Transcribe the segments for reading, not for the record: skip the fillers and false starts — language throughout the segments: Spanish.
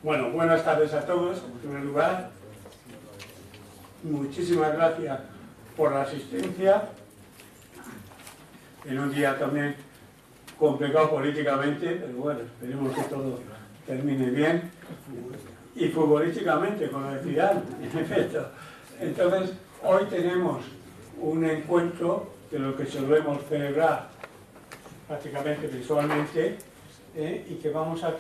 Bueno, buenas tardes a todos. En primer lugar, muchísimas gracias por la asistencia en un día también complicado políticamente, pero bueno, esperemos que todo termine bien, y futbolísticamente, como decían, en efecto. Entonces, hoy tenemos un encuentro de lo que solemos celebrar prácticamente visualmente, y que vamos a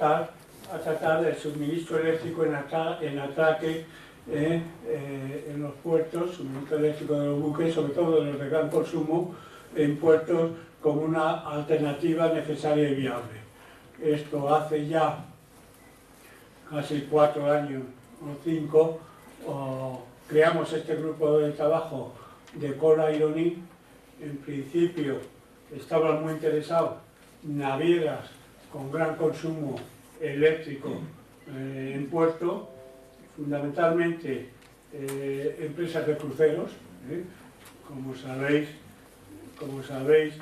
tratar del suministro eléctrico en ataque en los puertos, suministro eléctrico de los buques, sobre todo de los de gran consumo, en puertos como una alternativa necesaria y viable. Esto hace ya casi 4 años o 5, creamos este grupo de trabajo de Cola Ironi. En principio estaban muy interesados navieras con gran consumo eléctrico en puerto, fundamentalmente empresas de cruceros. Como sabéis,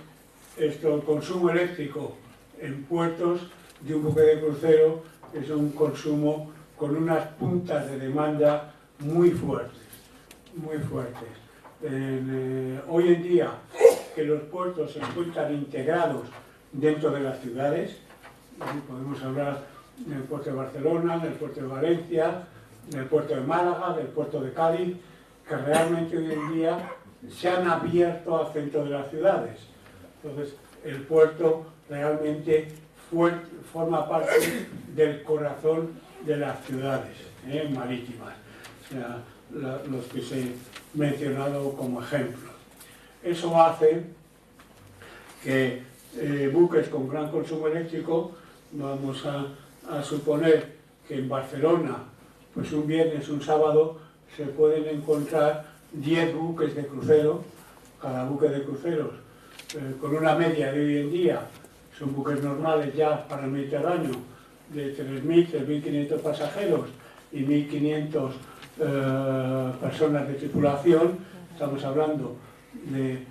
el consumo eléctrico en puertos de un buque de crucero es un consumo con unas puntas de demanda muy fuertes. Hoy en día, que los puertos se encuentran integrados dentro de las ciudades, podemos hablar del puerto de Barcelona, del puerto de Valencia, del puerto de Málaga, del puerto de Cádiz, que realmente hoy en día se han abierto al centro de las ciudades. Entonces, el puerto realmente forma parte del corazón de las ciudades marítimas, o sea, los que se he mencionado como ejemplo. Eso hace que buques con gran consumo eléctrico, vamos a suponer que en Barcelona, pues un viernes, un sábado, se pueden encontrar 10 buques de crucero. Cada buque de cruceros, con una media de hoy en día, son buques normales ya para el Mediterráneo, de 3.000, 3.500 pasajeros y 1.500 personas de tripulación. Estamos hablando de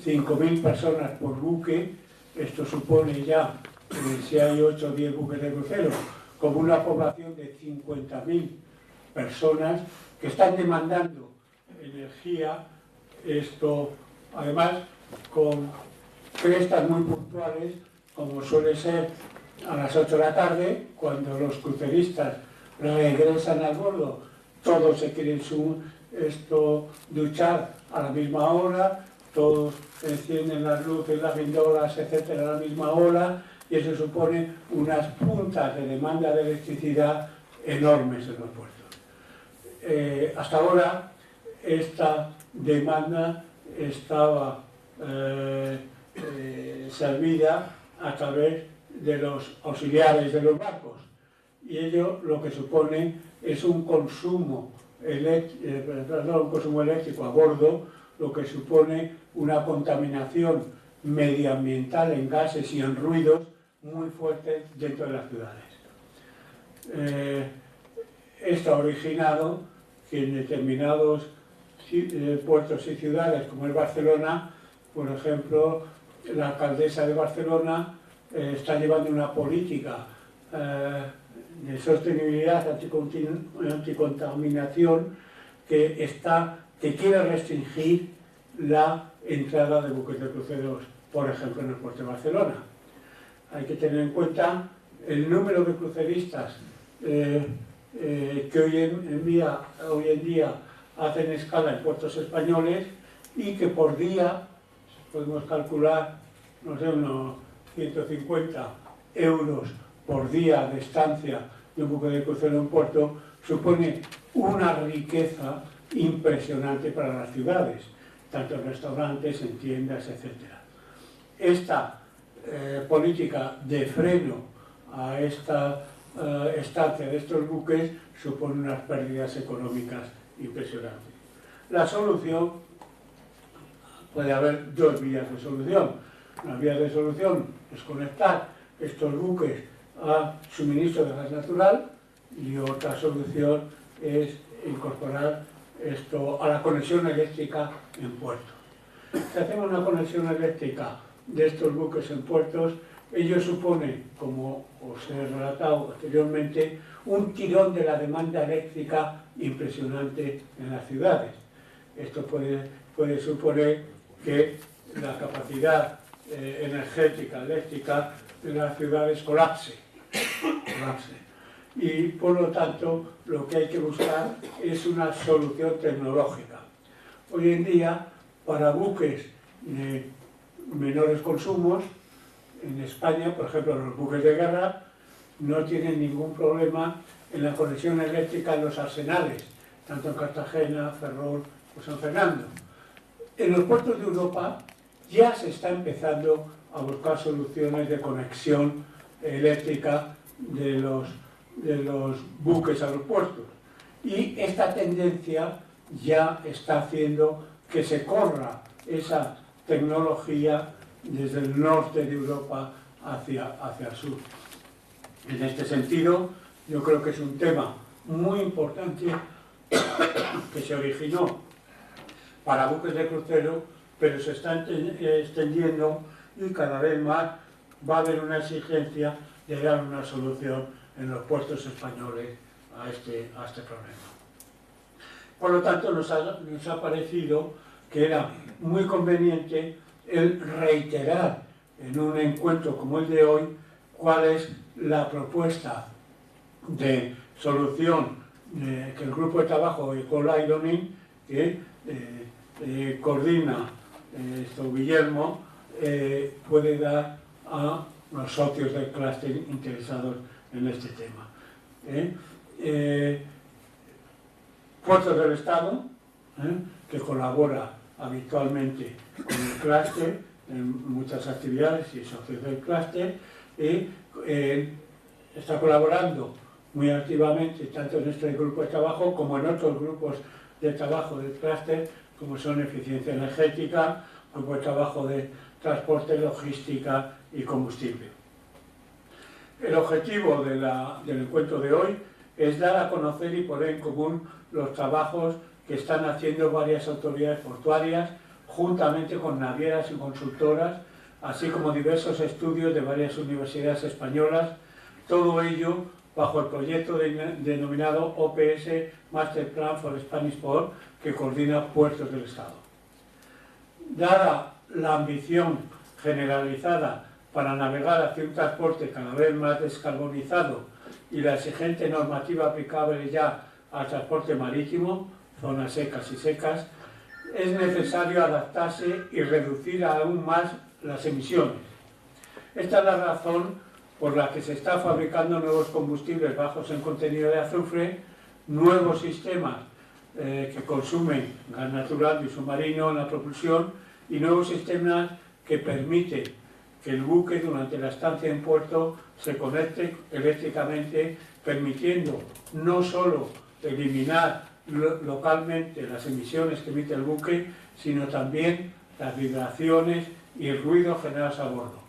5.000 personas por buque. Esto supone ya, si hay 8 o 10 buques de crucero, como una población de 50.000 personas que están demandando energía. Esto, además, con crestas muy puntuales, como suele ser a las 8 de la tarde, cuando los cruceristas regresan al bordo, todos se quieren duchar a la misma hora, todos encienden las luces, las vindolas, etcétera, a la misma hora, y eso supone unas puntas de demanda de electricidad enormes en los puertos. Hasta ahora, esta demanda estaba servida a través de los auxiliares de los barcos, y ello lo que supone es un consumo eléctrico a bordo, lo que supone una contaminación medioambiental en gases y en ruidos muy fuertes dentro de las ciudades. Esto ha originado que en determinados puertos y ciudades, como es Barcelona, por ejemplo, la alcaldesa de Barcelona está llevando una política de sostenibilidad, anticontaminación, que quiere restringir la entrada de buques de cruceros, por ejemplo, en el puerto de Barcelona. Hay que tener en cuenta el número de cruceristas que hoy en día hacen escala en puertos españoles, y que por día podemos calcular, no sé, unos 150 euros por día de estancia de un buque de crucero en puerto. Supone una riqueza impresionante para las ciudades, tanto en restaurantes, en tiendas, etc. Esta política de freno a esta estancia de estos buques supone unas pérdidas económicas impresionantes. La solución, puede haber 2 vías de solución. Una vía de solución es conectar estos buques a suministro de gas natural, y otra solución es incorporar esto a la conexión eléctrica en puertos. Si hacemos una conexión eléctrica de estos buques en puertos, Ello supone, como os he relatado anteriormente, un tirón de la demanda eléctrica impresionante en las ciudades. Esto puede suponer que la capacidad energética, eléctrica de las ciudades colapse. Y por lo tanto lo que hay que buscar es una solución tecnológica. Hoy en día, para buques de menores consumos, en España, por ejemplo, los buques de guerra no tienen ningún problema en la conexión eléctrica en los arsenales, tanto en Cartagena, Ferrol o San Fernando. En los puertos de Europa ya se está empezando a buscar soluciones de conexión eléctrica de los buques a los puertos. Y esta tendencia ya está haciendo que se corra esa tecnología desde el norte de Europa hacia el sur. En este sentido, yo creo que es un tema muy importante que se originó para buques de crucero, pero se está extendiendo y cada vez más va a haber una exigencia de dar una solución en los puertos españoles a este problema. Por lo tanto, nos ha parecido que era muy conveniente el reiterar en un encuentro como el de hoy cuál es la propuesta de solución que el grupo de trabajo de Coal Ironing, que coordina Guillermo, puede dar a los socios del clúster interesados en este tema. Puertos del Estado, que colabora habitualmente con el clúster en muchas actividades y socios del clúster, está colaborando muy activamente tanto en este grupo de trabajo como en otros grupos de trabajo del clúster, como son eficiencia energética, grupo de trabajo de transporte, logística y combustible. El objetivo del encuentro de hoy es dar a conocer y poner en común los trabajos que están haciendo varias autoridades portuarias, juntamente con navieras y consultoras, así como diversos estudios de varias universidades españolas, todo ello bajo el proyecto denominado OPS Master Plan for Spanish Port, que coordina Puertos del Estado. Dada la ambición generalizada para navegar hacia un transporte cada vez más descarbonizado y la exigente normativa aplicable ya al transporte marítimo, zonas secas y secas, es necesario adaptarse y reducir aún más las emisiones. Esta es la razón por la que se está fabricando nuevos combustibles bajos en contenido de azufre, nuevos sistemas que consumen gas natural y submarino en la propulsión y nuevos sistemas que permiten que el buque durante la estancia en puerto se conecte eléctricamente, permitiendo no solo eliminar localmente las emisiones que emite el buque, sino también las vibraciones y el ruido generados a bordo.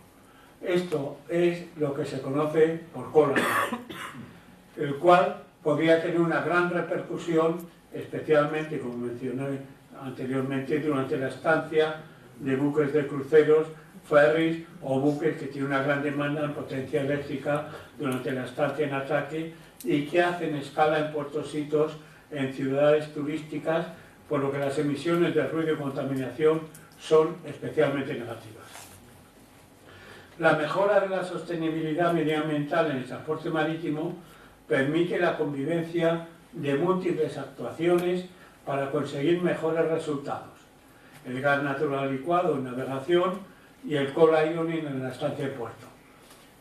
Esto es lo que se conoce por cola, el cual podría tener una gran repercusión, especialmente, como mencioné anteriormente, durante la estancia de buques de cruceros, ferries o buques que tienen una gran demanda en potencia eléctrica durante la estancia en atraque y que hacen escala en puertositos en ciudades turísticas, por lo que las emisiones de ruido y contaminación son especialmente negativas. La mejora de la sostenibilidad medioambiental en el transporte marítimo permite la convivencia de múltiples actuaciones para conseguir mejores resultados. El gas natural licuado en navegación y el coal ironing en la estancia de puerto,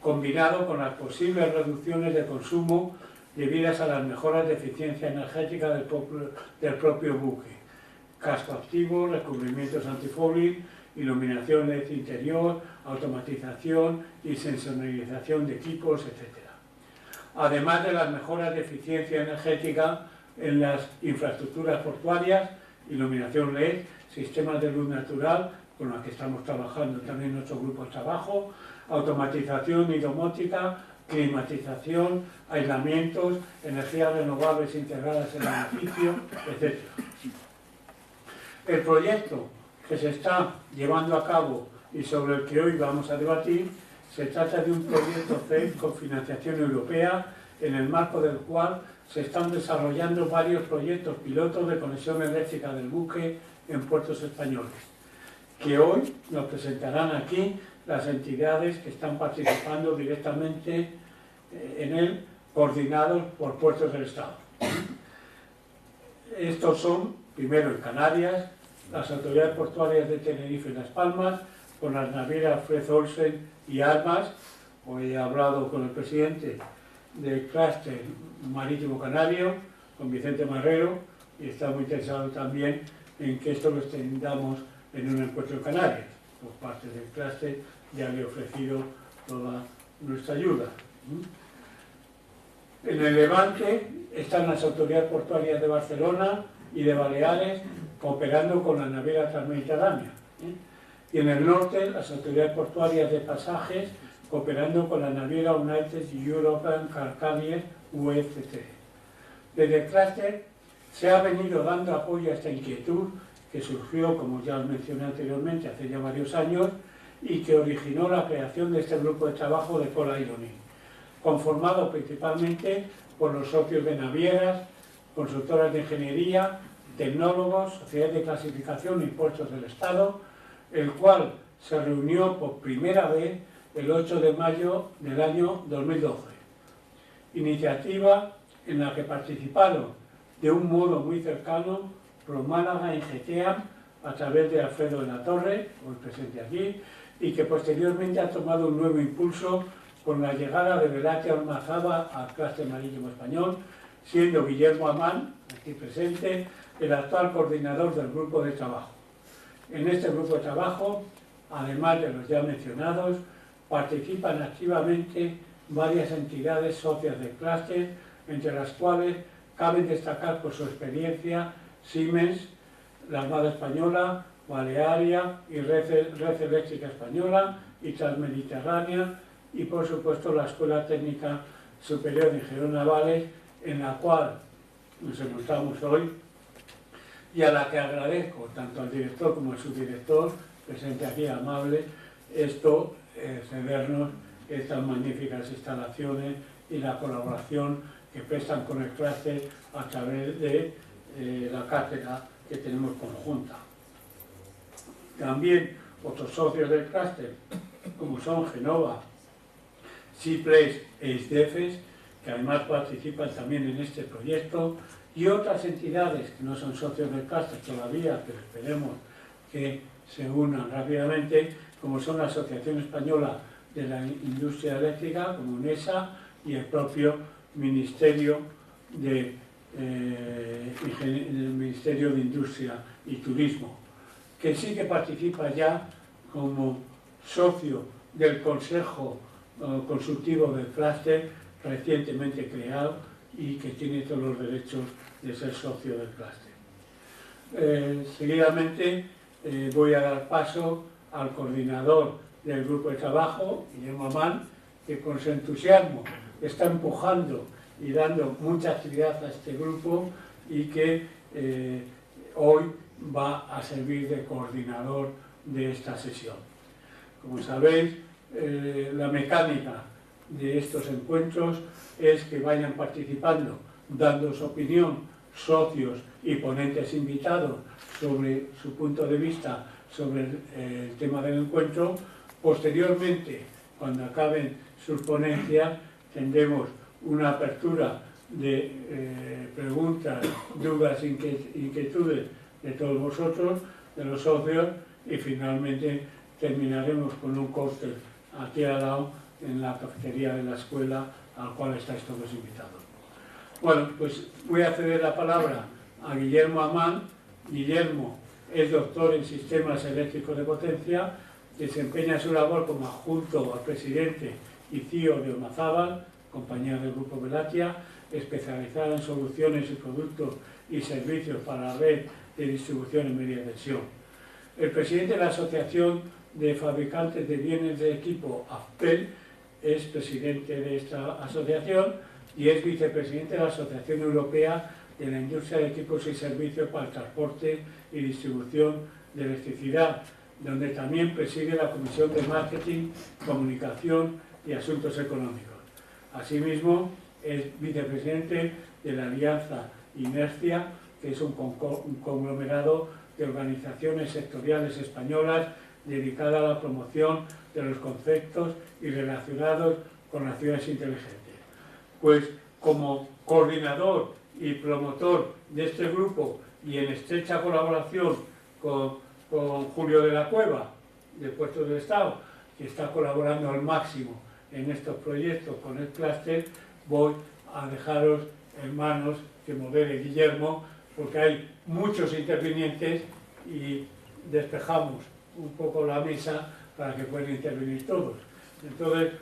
combinado con las posibles reducciones de consumo debidas a las mejoras de eficiencia energética del propio buque, casco activo, recubrimientos antifouling, iluminación LED interior, automatización y sensorización de equipos, etc. Además de las mejoras de eficiencia energética en las infraestructuras portuarias, iluminación LED, sistemas de luz natural, con los que estamos trabajando también en nuestro grupo de trabajo, automatización y domótica, climatización, aislamientos, energías renovables integradas en el edificio, etc. El proyecto que se está llevando a cabo y sobre el que hoy vamos a debatir Se trata de un proyecto CEF con financiación europea, en el marco del cual se están desarrollando varios proyectos pilotos de conexión eléctrica del buque en puertos españoles, que hoy nos presentarán aquí las entidades que están participando directamente en él, coordinados por puertos del Estado. Estos son, primero en Canarias, las autoridades portuarias de Tenerife y Las Palmas, con las navieras Fred Olsen y Armas. Hoy he hablado con el presidente del clúster marítimo canario, con Vicente Marrero, y está muy interesado también en que esto lo extendamos en un encuentro en Canarias. Por parte del clúster ya le he ofrecido toda nuestra ayuda. En el Levante están las autoridades portuarias de Barcelona y de Baleares cooperando con la naviera transmediterránea. Y en el norte, las autoridades portuarias de pasajes cooperando con la naviera United European Car Carriers UECC. Desde el clúster se ha venido dando apoyo a esta inquietud que surgió, como ya os mencioné anteriormente, hace ya varios años, y que originó la creación de este grupo de trabajo de Cola Ironi, conformado principalmente por los socios de navieras, consultoras de ingeniería, tecnólogos, sociedades de clasificación y puertos del Estado, el cual se reunió por primera vez el 8 de mayo del año 2012. Iniciativa en la que participaron de un modo muy cercano Promálaga y Geteam a través de Alfredo de la Torre, hoy presente aquí, y que posteriormente ha tomado un nuevo impulso con la llegada de Velatia Ormazábal al clúster marítimo español, siendo Guillermo Amán, aquí presente, el actual coordinador del grupo de trabajo. En este grupo de trabajo, además de los ya mencionados, participan activamente varias entidades socias del clúster, entre las cuales caben destacar por su experiencia Siemens, la Armada Española, Balearia y Red Eléctrica Española y Transmediterránea, y por supuesto la Escuela Técnica Superior de Ingenieros Navales, en la cual nos encontramos hoy y a la que agradezco tanto al director como al subdirector, presente aquí amable, cedernos estas magníficas instalaciones y la colaboración que prestan con el clúster a través de la cátedra que tenemos conjunta. También otros socios del clúster, como son Genova, Cipres e ISDEFES, que además participan también en este proyecto, y otras entidades que no son socios del clúster todavía, pero esperemos que se unan rápidamente, como son la Asociación Española de la Industria Eléctrica, como UNESA, y el propio Ministerio de Industria y Turismo, que sí que participa ya como socio del Consejo Consultivo del clúster recientemente creado y que tiene todos los derechos de ser socio del clúster. Seguidamente voy a dar paso al coordinador del grupo de trabajo, Guillermo Amán, que con su entusiasmo está empujando y dando mucha actividad a este grupo y que hoy va a servir de coordinador de esta sesión. Como sabéis, la mecánica de estos encuentros es que vayan participando, dando su opinión, socios y ponentes invitados sobre su punto de vista sobre el tema del encuentro. Posteriormente, cuando acaben sus ponencias, tendremos una apertura de preguntas, dudas, inquietudes de todos vosotros, de los socios, y finalmente terminaremos con un cóctel aquí al lado en la cafetería de la escuela, al cual estáis todos invitados. Bueno, pues voy a ceder la palabra a Guillermo Amán. Guillermo es doctor en sistemas eléctricos de potencia, desempeña su labor como adjunto al presidente y CEO de Ormazábal, compañía del Grupo Velatia, especializada en soluciones y productos y servicios para la red de distribución en media tensión. El presidente de la Asociación de Fabricantes de Bienes de Equipo, AFPEL, es presidente de esta asociación y es vicepresidente de la Asociación Europea de la Industria de Equipos y Servicios para el Transporte y Distribución de Electricidad, donde también preside la Comisión de Marketing, Comunicación y Asuntos Económicos. Asimismo, es vicepresidente de la Alianza Inercia, que es un conglomerado de organizaciones sectoriales españolas dedicada a la promoción de los conceptos y relacionados con las ciudades inteligentes. Pues como coordinador y promotor de este grupo y en estrecha colaboración con Julio de la Cueva, de Puertos del Estado, que está colaborando al máximo en estos proyectos con el clúster, voy a dejaros en manos que modere Guillermo, porque hay muchos intervinientes y despejamos un poco la mesa para que puedan intervenir todos. Entonces,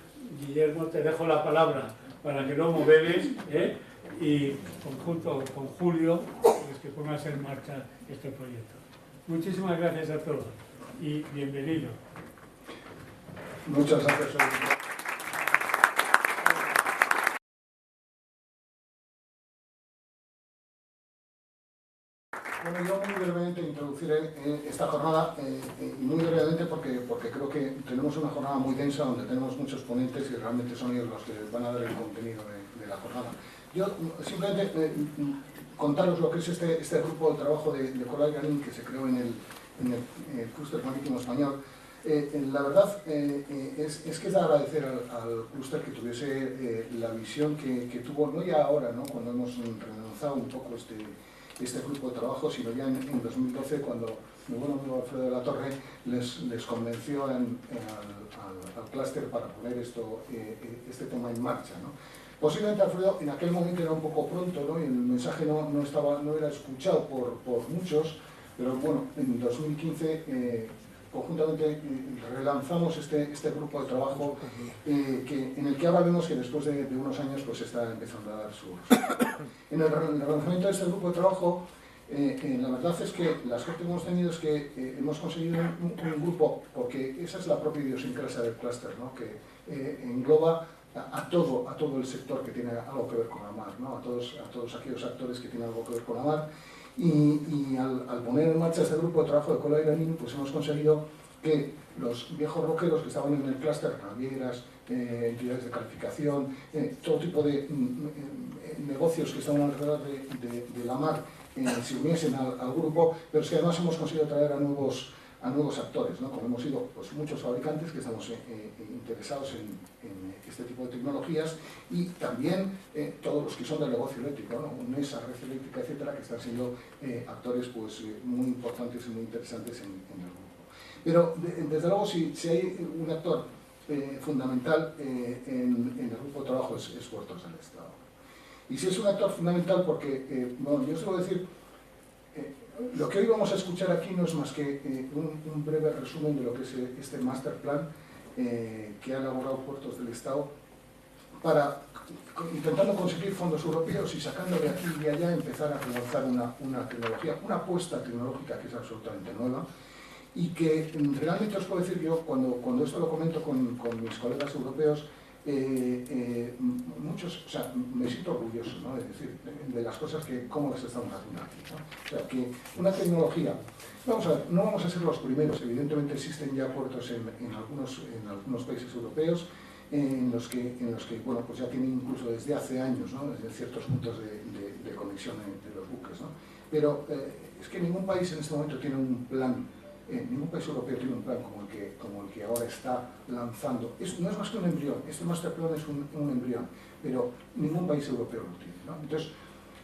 Guillermo, te dejo la palabra para que lo moderes, y junto con Julio, pues, que pongas en marcha este proyecto. Muchísimas gracias a todos y bienvenido. Muchas gracias. Bueno, yo muy brevemente introduciré esta jornada, y muy brevemente porque creo que tenemos una jornada muy densa donde tenemos muchos ponentes y realmente son ellos los que van a dar el contenido de la jornada. Yo simplemente contaros lo que es este grupo de trabajo de Coral Garín que se creó en el clúster marítimo español. La verdad es que es de agradecer al clúster que tuviese la visión que tuvo, no ya ahora, ¿no?, cuando hemos relanzado un poco este grupo de trabajo, sino ya en 2012, cuando mi buen amigo Alfredo de la Torre les convenció al clúster para poner este tema en marcha, ¿no? Posiblemente Alfredo en aquel momento era un poco pronto, ¿no?, y el mensaje no era escuchado por muchos, pero bueno, en 2015 conjuntamente relanzamos este grupo de trabajo en el que ahora vemos que después de unos años pues está empezando a dar sus resultados. En el relanzamiento de este grupo de trabajo, la verdad es que la suerte que hemos tenido es que hemos conseguido un grupo, porque esa es la propia idiosincrasia del clúster, ¿no?, que engloba a todo el sector que tiene algo que ver con la mar, ¿no?, a todos aquellos actores que tienen algo que ver con la mar. Y al poner en marcha este grupo de trabajo de Coral Garín, pues hemos conseguido que los viejos roqueros que estaban en el clúster, navieras, entidades de calificación, todo tipo de negocios que estaban alrededor de la mar, se uniesen al grupo, pero es que además hemos conseguido traer a nuevos actores, ¿no?, como hemos sido pues, muchos fabricantes que estamos interesados en este tipo de tecnologías, y también todos los que son del negocio eléctrico, ¿no?, UNESA, Red Eléctrica, etcétera, que están siendo actores pues, muy importantes y muy interesantes en el grupo. Pero desde luego si hay un actor fundamental en el grupo de trabajo es Puertos del Estado. Y si es un actor fundamental porque, bueno, yo os debo decir, lo que hoy vamos a escuchar aquí no es más que un breve resumen de lo que es este master plan que ha elaborado Puertos del Estado para, intentando conseguir fondos europeos y sacando de aquí y de allá, empezar a relanzar una tecnología, una apuesta tecnológica que es absolutamente nueva y que realmente os puedo decir yo, cuando esto lo comento con mis colegas europeos, muchos, o sea, me siento orgulloso, ¿no?, es decir, de las cosas cómo las estamos haciendo aquí, ¿no? O sea, que una tecnología, vamos a ver, no vamos a ser los primeros, evidentemente existen ya puertos en algunos países europeos en los que bueno, pues ya tienen incluso desde hace años, ¿no?, desde ciertos puntos de conexión de los buques, ¿no? Pero es que ningún país en este momento tiene un plan. Ningún país europeo tiene un plan como el que ahora está lanzando. No es más que un embrión, este master plan es un embrión, pero ningún país europeo lo tiene, ¿no? Entonces,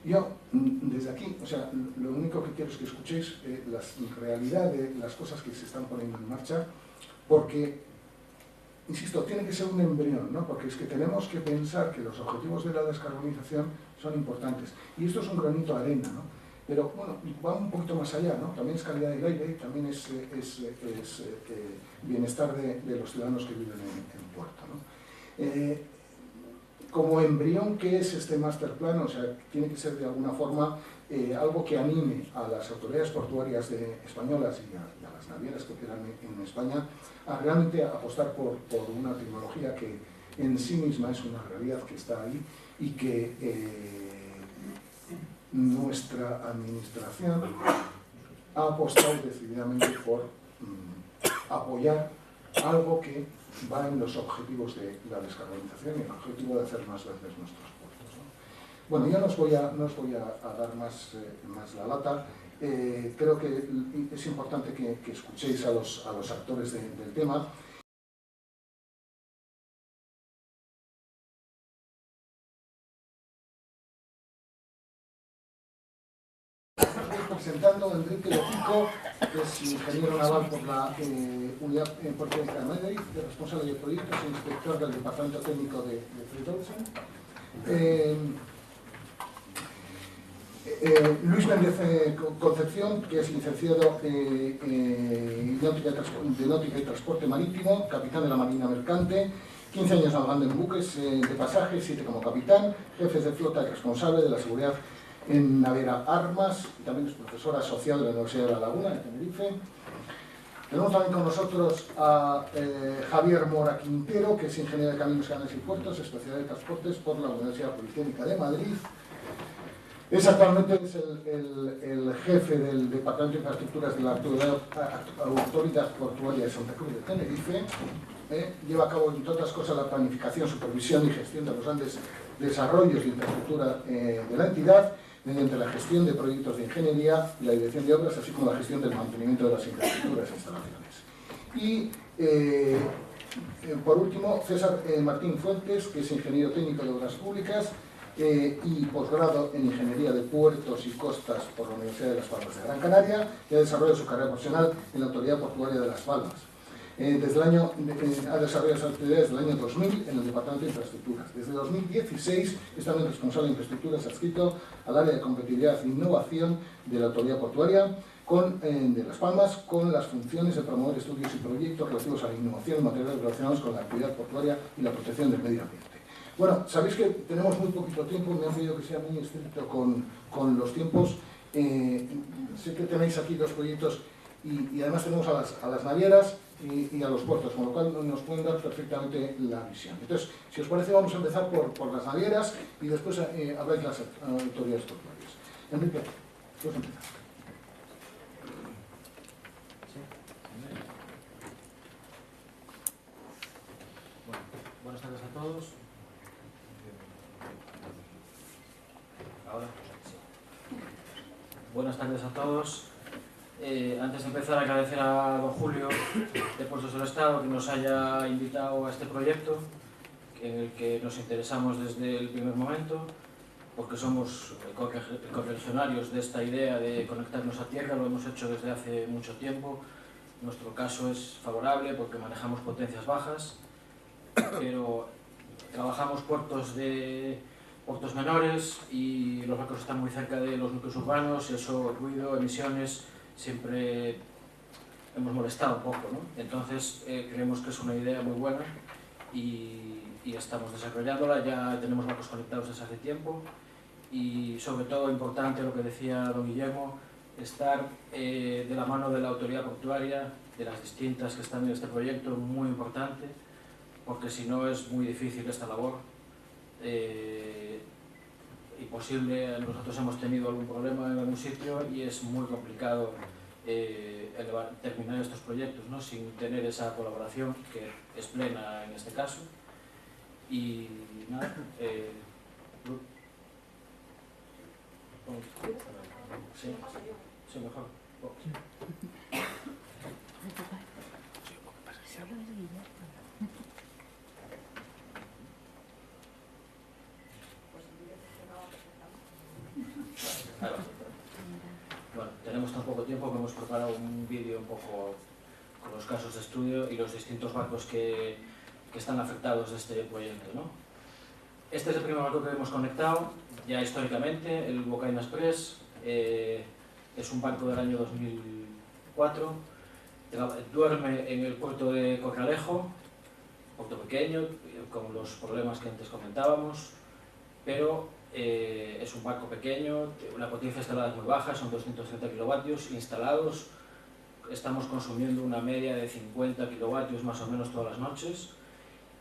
yo desde aquí, o sea, lo único que quiero es que escuchéis la realidad de las cosas que se están poniendo en marcha, porque, insisto, tiene que ser un embrión, ¿no?, porque es que tenemos que pensar que los objetivos de la descarbonización son importantes, y esto es un granito de arena, ¿no? Pero bueno, va un poquito más allá, ¿no? También es calidad del aire, también es bienestar de los ciudadanos que viven en puerto, ¿no? Como embrión, ¿qué es este master plan? O sea, tiene que ser de alguna forma algo que anime a las autoridades portuarias españolas y a las navieras que operan en España a realmente apostar por una tecnología que en sí misma es una realidad que está ahí y que nuestra administración ha apostado decididamente por apoyar algo que va en los objetivos de la descarbonización y el objetivo de hacer más verdes nuestros puertos, ¿no? Bueno, ya no os voy a dar más la lata. Creo que es importante que escuchéis a los actores del tema. Presentando a Enrique Lopico, que es ingeniero naval por la Unidad Portuaria de Madrid, responsable de proyectos e inspector del Departamento Técnico de Fred Olsen. Luis Méndez Concepción, que es licenciado de Náutica y Transporte Marítimo, capitán de la Marina Mercante, 15 años navegando en buques de pasaje, 7 como capitán, jefe de flota y responsable de la seguridad en Naviera Armas, y también es profesor asociado de la Universidad de La Laguna, en Tenerife. Tenemos también con nosotros a Javier Mora Quintero, que es ingeniero de Caminos, Canales y Puertos, especialidad de Transportes por la Universidad Politécnica de Madrid. Actualmente es el jefe del Departamento de Infraestructuras de la Autoridad Portuaria de Santa Cruz de Tenerife. Lleva a cabo, entre otras cosas, la planificación, supervisión y gestión de los grandes desarrollos de infraestructura de la entidad, mediante la gestión de proyectos de ingeniería y la dirección de obras, así como la gestión del mantenimiento de las infraestructuras e instalaciones. Y, por último, César Martín Fuentes, que es ingeniero técnico de obras públicas y posgrado en Ingeniería de Puertos y Costas por la Universidad de Las Palmas de Gran Canaria, y ha desarrollado su carrera profesional en la Autoridad Portuaria de Las Palmas. Ha desarrollado sus actividades desde el año 2000 en el Departamento de Infraestructuras. Desde 2016 es también responsable de infraestructuras adscrito al área de competitividad e innovación de la Autoridad Portuaria de Las Palmas, con las funciones de promover estudios y proyectos relativos a la innovación en materiales relacionados con la actividad portuaria y la protección del medio ambiente. Bueno, sabéis que tenemos muy poquito tiempo, me han pedido que sea muy estricto con los tiempos. Sé que tenéis aquí dos proyectos y además tenemos a las navieras y a los puertos, con lo cual nos pueden dar perfectamente la visión. Entonces, si os parece, vamos a empezar por las navieras y después habláis las autoridades portuarias. Enrique, puedes empezar. Bueno, buenas tardes a todos. Ahora sí. Buenas tardes a todos. Antes de empezar, agradecer a don Julio de Puertos del Estado que nos haya invitado a este proyecto en el que nos interesamos desde el primer momento, porque somos correligionarios de esta idea de conectarnos a tierra. Lo hemos hecho desde hace mucho tiempo. Nuestro caso es favorable porque manejamos potencias bajas, pero trabajamos puertos menores y los barcos están muy cerca de los núcleos urbanos, eso, ruido, emisiones, siempre hemos molestado un poco, ¿no? Entonces creemos que es una idea muy buena y estamos desarrollándola. Ya tenemos barcos conectados desde hace tiempo y, sobre todo, importante lo que decía don Guillermo, estar de la mano de la autoridad portuaria, de las distintas que están en este proyecto, muy importante, porque si no es muy difícil esta labor. Imposible. Nosotros hemos tenido algún problema en algún sitio y es muy complicado terminar estos proyectos, ¿no?, sin tener esa colaboración que es plena en este caso. Y nada, sí, mejor. Bueno, tenemos tan poco tiempo que hemos preparado un vídeo un poco con los casos de estudio y los distintos barcos que están afectados de este proyecto, ¿no? Este es el primer barco que hemos conectado, ya históricamente, el Bocaina Express. Es un barco del año 2004, duerme en el puerto de Corralejo, puerto pequeño, con los problemas que antes comentábamos, pero es un barco pequeño, la potencia instalada es muy baja, son 230 kilovatios instalados. Estamos consumiendo una media de 50 kilovatios más o menos todas las noches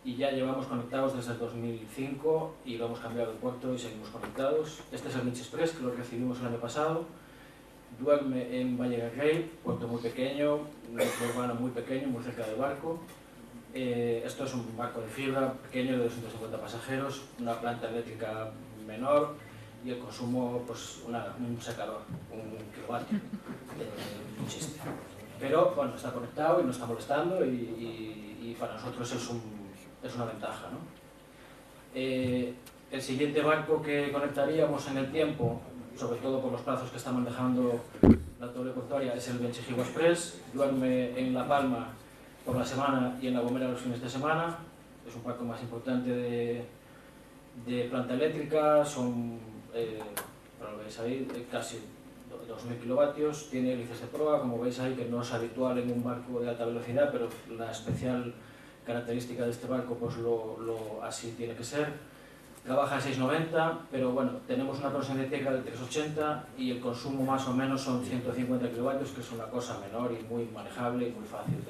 y ya llevamos conectados desde el 2005 y lo hemos cambiado de puerto y seguimos conectados. Este es el Beach Express, que lo recibimos el año pasado. duerme en Valle del Rey, puerto muy pequeño, núcleo urbano muy pequeño, muy cerca del barco. Esto es un barco de fibra pequeño de 250 pasajeros, una planta eléctrica menor y el consumo, pues un secador, un kilovatio, un chiste. Pero bueno, está conectado y no está molestando y para nosotros es una ventaja, ¿no? El siguiente barco que conectaríamos en el tiempo, sobre todo por los plazos que está manejando la Torre Portuaria, es el Benchigiua Express. Duerme en La Palma por la semana y en La Gomera los fines de semana. Es un barco más importante de planta eléctrica, son, lo veis ahí, casi 2.000 kilovatios. Tiene hélices de proa, como veis ahí, que no es habitual en un barco de alta velocidad, pero la especial característica de este barco pues así tiene que ser. Trabaja a 690, pero bueno, tenemos una presión de tierra de 380 y el consumo más o menos son 150 kilovatios, que es una cosa menor y muy manejable y muy fácil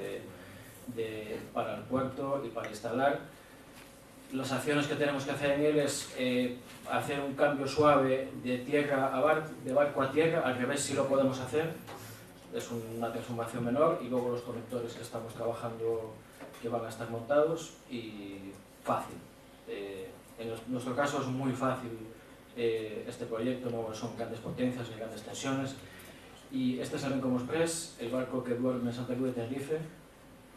para el puerto y para instalar. Las acciones que tenemos que hacer en él es hacer un cambio suave de barco a tierra, al revés sí lo podemos hacer, es una transformación menor, y luego los conectores que estamos trabajando que van a estar montados y fácil. En nuestro caso es muy fácil este proyecto, no son grandes potencias ni grandes tensiones. Y este es el Bencomo Express, el barco que duerme en Santa Cruz de Tenerife.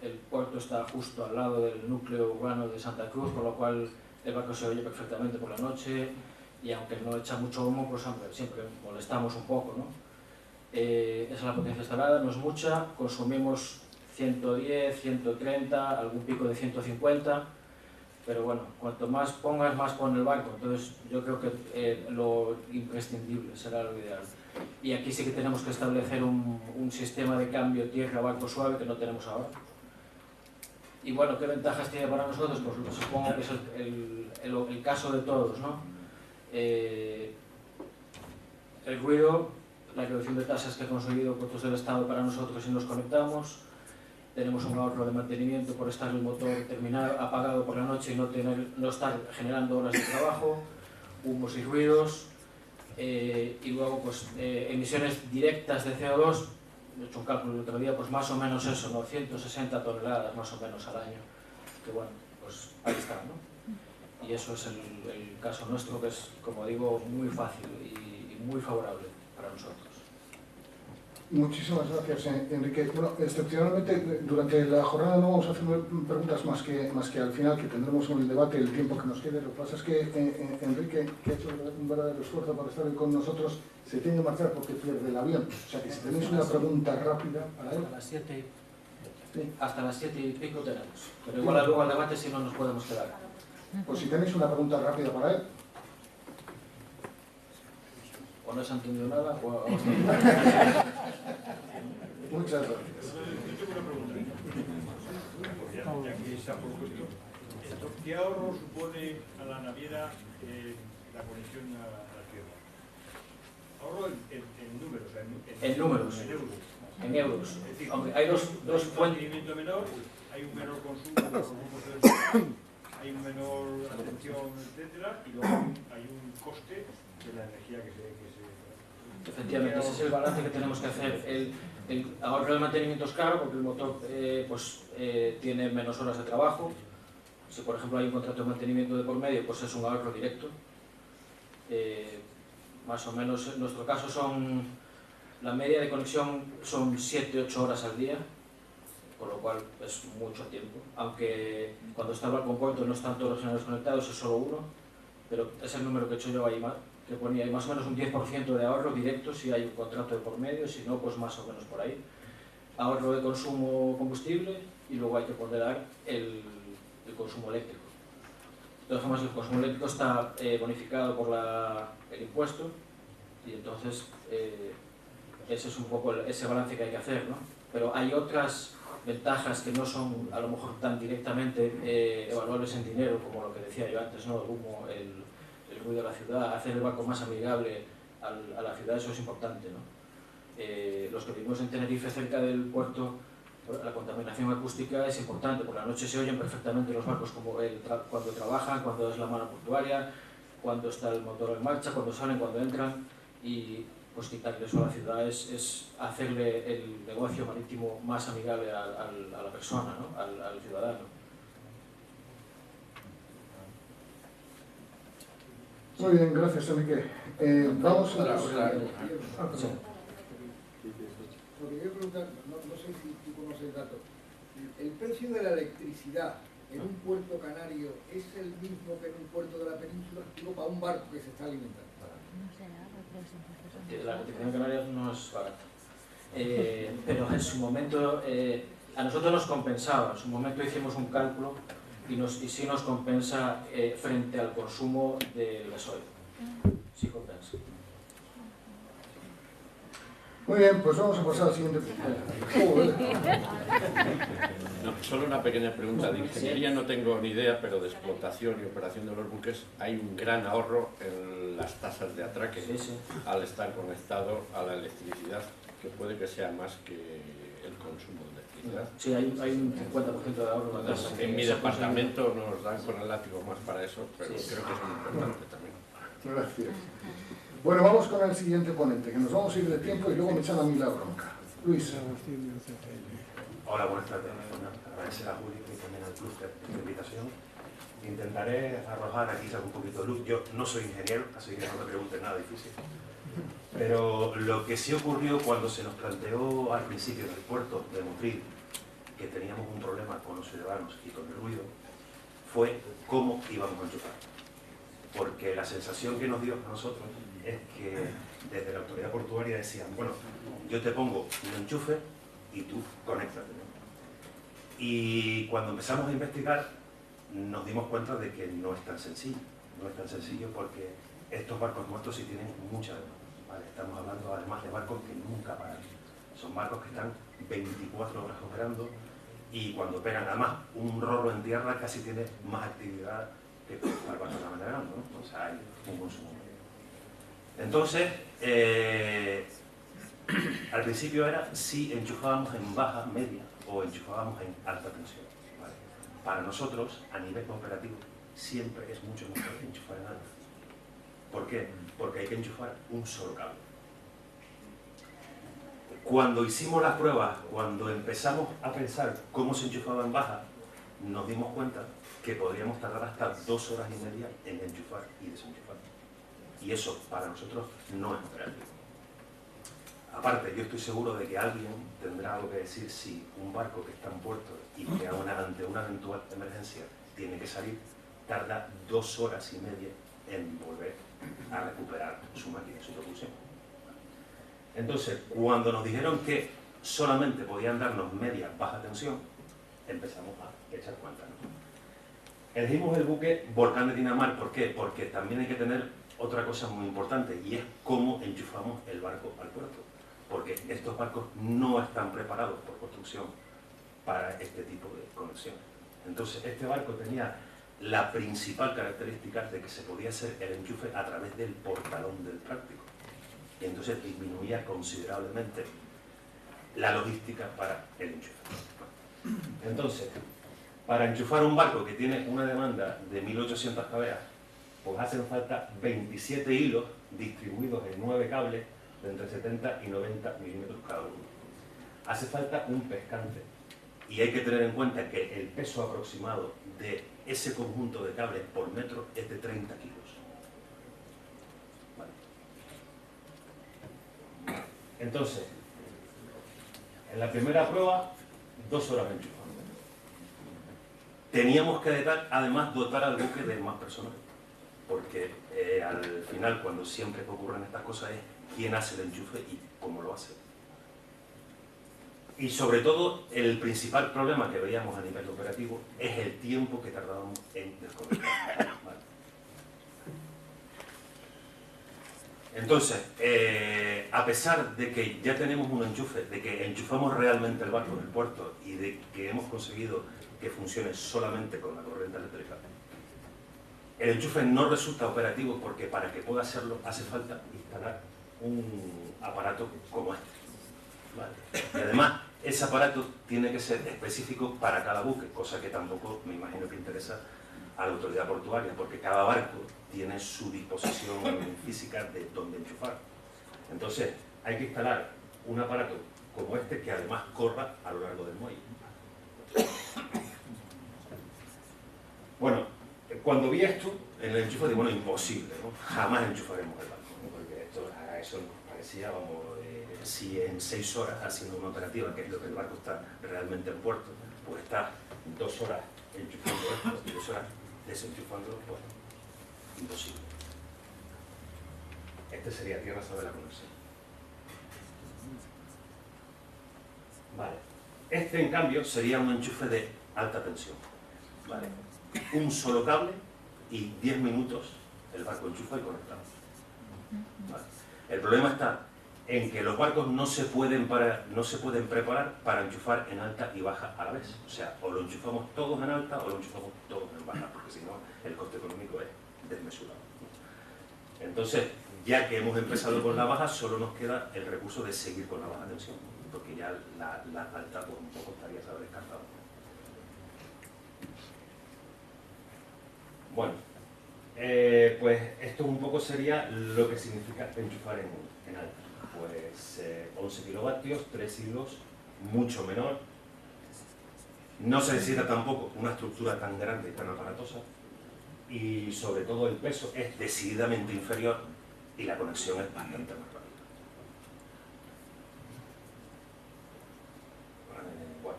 El puerto está justo al lado del núcleo urbano de Santa Cruz, con lo cual el barco se oye perfectamente por la noche y aunque no echa mucho humo, pues hombre, siempre molestamos un poco, ¿no? Esa es la potencia instalada, no es mucha, consumimos 110, 130, algún pico de 150, pero bueno, cuanto más pongas, más pone el barco, entonces yo creo que lo imprescindible será lo ideal. Y aquí sí que tenemos que establecer un sistema de cambio tierra-barco suave que no tenemos ahora. Y bueno, ¿qué ventajas tiene para nosotros? Pues supongo que es el caso de todos, ¿no? El ruido, la reducción de tasas que ha conseguido Puertos del Estado para nosotros si nos conectamos. Tenemos un ahorro de mantenimiento por estar el motor apagado por la noche y no estar generando horas de trabajo, humos y ruidos. Y luego pues emisiones directas de CO2, he hecho un cálculo el otro día, pues más o menos eso, ¿no? 160 toneladas más o menos al año, que bueno, pues ahí está, ¿no? Y eso es el caso nuestro, que es, como digo, muy fácil y muy favorable para nosotros. Muchísimas gracias, Enrique. Bueno, excepcionalmente durante la jornada no vamos a hacer preguntas más que al final, que tendremos en el debate el tiempo que nos quede. Lo que pasa es que Enrique, que ha hecho un verdadero esfuerzo para estar con nosotros, se tiene que marchar porque pierde el avión. O sea que si tenéis una pregunta rápida para él. Hasta las 7 y pico tenemos, pero igual luego al debate si no nos podemos quedar. Pues si tenéis una pregunta rápida para él. O no se ha entendido nada, o... Muchas gracias. Yo tengo una pregunta. Ya que está por cuestión. ¿Qué ahorro supone a la naviera la conexión a la tierra? Ahorro en números, en números. En euros. Es decir, aunque hay dos fuentes. Mantenimiento menor, hay un menor consumo, hay un menor atención, etcétera, y luego hay un coste de la energía que se Efectivamente, ese es el balance que tenemos que hacer. El ahorro de mantenimiento es caro porque el motor tiene menos horas de trabajo. Si por ejemplo hay un contrato de mantenimiento de por medio, pues es un ahorro directo. Más o menos en nuestro caso la media de conexión son 7-8 horas al día, con lo cual es mucho tiempo. Aunque cuando está el barco en puerto no están todos los generadores conectados, es solo uno, pero es el número que he hecho yo ahí, que ponía ahí más o menos un 10% de ahorro directo si hay un contrato de por medio, si no, pues más o menos por ahí. Ahorro de consumo combustible y luego hay que ponderar el consumo eléctrico. De todas formas, el consumo eléctrico está bonificado por el impuesto y entonces ese es un poco ese balance que hay que hacer, ¿no? Pero hay otras ventajas que no son a lo mejor tan directamente evaluables en dinero, como lo que decía yo antes, ¿no? El humo, el ruido de la ciudad, hacer el barco más amigable a la ciudad, eso es importante, ¿no? Los que vivimos en Tenerife cerca del puerto, la contaminación acústica es importante, por la noche se oyen perfectamente los barcos como cuando trabajan, cuando es la mano portuaria, cuando está el motor en marcha, cuando salen, cuando entran, y pues quitarle eso a la ciudad es hacerle el negocio marítimo más amigable a la persona, ¿no? al ciudadano. Muy bien, gracias, Enrique. Vamos a... Sí. Lo que yo preguntar, no sé si tú conoces el dato, ¿el precio de la electricidad en un puerto canario es el mismo que en un puerto de la península? Digo, para un barco que se está alimentando. La electricidad en Canarias no es barata, pero en su momento a nosotros nos compensaba. En su momento hicimos un cálculo y sí nos compensa frente al consumo del gasoil. Sí compensa. Muy bien, pues vamos a pasar al siguiente punto. No, solo una pequeña pregunta. De ingeniería no tengo ni idea, pero de explotación y operación de los buques hay un gran ahorro en las tasas de atraque al estar conectado a la electricidad, que puede que sea más que el consumo de electricidad. Sí, hay un 50% de ahorro. En mi departamento nos dan con el látigo más para eso, pero creo que es muy importante también. Gracias. Bueno, vamos con el siguiente ponente, que nos vamos a ir de tiempo y luego me echan a mí la bronca. Luis. Hola, buenas tardes. Agradecer a Juli y también al clúster por la invitación. Intentaré arrojar aquí un poquito de luz. Yo no soy ingeniero, así que no me pregunten nada difícil. Pero lo que sí ocurrió cuando se nos planteó al principio en el puerto de Motril que teníamos un problema con los ciudadanos y con el ruido, fue cómo íbamos a enchufar. Porque la sensación que nos dio a nosotros es que desde la autoridad portuaria decían, bueno, yo te pongo un enchufe y tú conéctate, ¿no? Y cuando empezamos a investigar nos dimos cuenta de que no es tan sencillo. No es tan sencillo porque estos barcos muertos sí tienen mucha demanda, ¿vale? Estamos hablando además de barcos que nunca paran. Son barcos que están 24 horas operando y cuando operan, además, un rorro en tierra casi tiene más actividad que para el barco de navegando, ¿no? O sea, hay un consumo. Entonces, al principio era si enchufábamos en baja, media o enchufábamos en alta tensión, ¿vale? Para nosotros, a nivel operativo, siempre es mucho mejor enchufar en alta. ¿Por qué? Porque hay que enchufar un solo cable. Cuando hicimos las pruebas, cuando empezamos a pensar cómo se enchufaba en baja, nos dimos cuenta que podríamos tardar hasta 2 horas y media en enchufar y desenchufar. Y eso para nosotros no es operativo. Aparte, yo estoy seguro de que alguien tendrá algo que decir si un barco que está en puerto y que ante una eventual emergencia tiene que salir, tarda 2 horas y media en volver a recuperar su máquina y su propulsión. Entonces, cuando nos dijeron que solamente podían darnos media, baja tensión, empezamos a echar cuenta, ¿no? Elegimos el buque Volcán de Dinamar. ¿Por qué? Porque también hay que tener otra cosa muy importante y es cómo enchufamos el barco al puerto. Porque estos barcos no están preparados por construcción para este tipo de conexiones. Entonces, este barco tenía la principal característica de que se podía hacer el enchufe a través del portalón del práctico. Y entonces disminuía considerablemente la logística para el enchufe. Entonces, para enchufar un barco que tiene una demanda de 1800 kVA, pues hacen falta 27 hilos distribuidos en 9 cables de entre 70 y 90 milímetros cada uno. Hace falta un pescante y hay que tener en cuenta que el peso aproximado de ese conjunto de cables por metro es de 30 kilos. Vale. Entonces, en la primera prueba, 2 horas enchufando. Teníamos que además dotar al buque de más personal, porque al final, cuando siempre ocurren estas cosas, es quién hace el enchufe y cómo lo hace. Y sobre todo, el principal problema que veíamos a nivel operativo es el tiempo que tardábamos en desconectar. ¿Vale? Entonces, a pesar de que ya tenemos un enchufe, de que enchufamos realmente el barco en el puerto y de que hemos conseguido que funcione solamente con la corriente eléctrica, el enchufe no resulta operativo porque para que pueda hacerlo hace falta instalar un aparato como este. ¿Vale? Y además, ese aparato tiene que ser específico para cada buque, cosa que tampoco me imagino que interesa a la autoridad portuaria, porque cada barco tiene su disposición física de dónde enchufar. Entonces, hay que instalar un aparato como este que además corra a lo largo del muelle. Bueno, cuando vi esto en el enchufe, digo, bueno, imposible, ¿no? Jamás enchufaremos el barco, ¿no? Porque esto, a eso nos parecía, vamos, si en 6 horas haciendo una operativa, que es lo que el barco está realmente en puerto, pues está 2 horas enchufando esto y 2 horas desenchufándolo, pues imposible. Este sería tierra sobre la conexión. Vale. Este, en cambio, sería un enchufe de alta tensión. Vale. Un solo cable y 10 minutos el barco enchufa y conectado. Vale. El problema está en que los barcos no se pueden preparar para enchufar en alta y baja a la vez. O sea, o lo enchufamos todos en alta o lo enchufamos todos en baja, porque si no, el coste económico es desmesurado. Entonces, ya que hemos empezado con la baja, solo nos queda el recurso de seguir con la baja tensión, porque ya la alta pues, un poco estaría descartada. Bueno, pues esto un poco sería lo que significa enchufar en alta. Pues 11 kilovatios, 3 hilos, mucho menor. No se necesita tampoco una estructura tan grande y tan aparatosa. Y sobre todo el peso es decididamente inferior y la conexión es bastante más rápida. Bueno,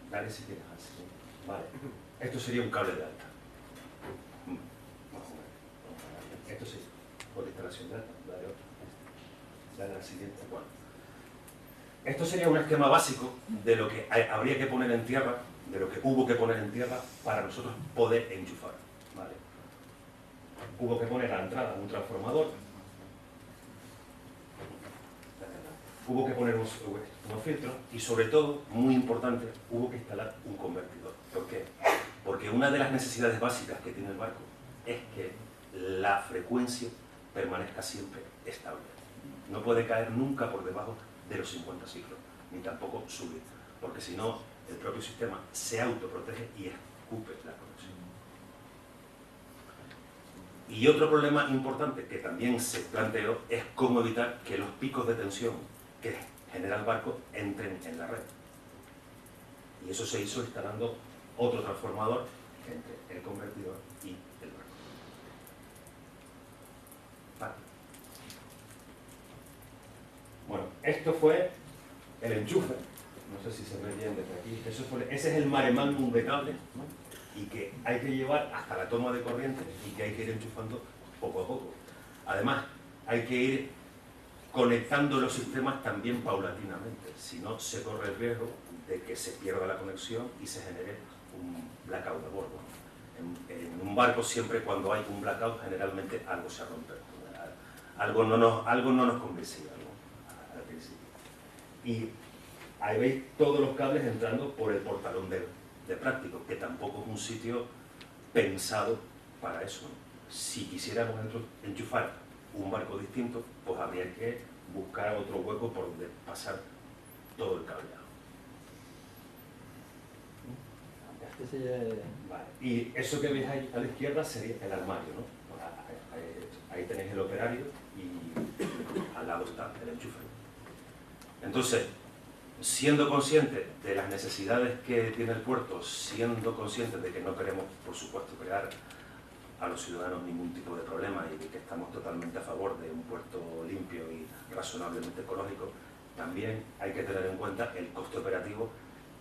dale si quieres así. Vale, esto sería un cable de alta. Vamos a ver. Esto sí, por instalación de alta, dale otro. Dale a la siguiente. Bueno, esto sería un esquema básico de lo que habría que poner en tierra, de lo que hubo que poner en tierra para nosotros poder enchufar. ¿Vale? Hubo que poner a la entrada un transformador, hubo que poner unos filtros y sobre todo, muy importante, hubo que instalar un convertidor. ¿Por qué? Porque una de las necesidades básicas que tiene el barco es que la frecuencia permanezca siempre estable. No puede caer nunca por debajo de los 50 ciclos, ni tampoco subir, porque si no, el propio sistema se autoprotege y escupe la conexión. Y otro problema importante que también se planteó es cómo evitar que los picos de tensión que genera el barco entren en la red. Y eso se hizo instalando otro transformador entre el convertidor y el barco. Vale. Bueno, esto fue el enchufe. No sé si se ve bien desde aquí. Ese es el mare magnum de cable, ¿no? Y que hay que llevar hasta la toma de corriente y que hay que ir enchufando poco a poco. Además, hay que ir conectando los sistemas también paulatinamente, si no se corre el riesgo de que se pierda la conexión y se genere un blackout de bordo. En un barco siempre cuando hay un blackout generalmente algo se rompe, algo no nos convencía, ¿no? Al principio. Y ahí veis todos los cables entrando por el portalón de práctico, que tampoco es un sitio pensado para eso, ¿no? Si quisiéramos enchufar un barco distinto, pues habría que buscar otro hueco por donde pasar todo el cableado. Vale. Y eso que veis ahí a la izquierda sería el armario, ¿no? Ahí tenéis el operario y al lado está el enchufe. Entonces, siendo conscientes de las necesidades que tiene el puerto, siendo conscientes de que no queremos, por supuesto, crear a los ciudadanos ningún tipo de problema y de que estamos totalmente a favor de un puerto limpio y razonablemente ecológico, también hay que tener en cuenta el coste operativo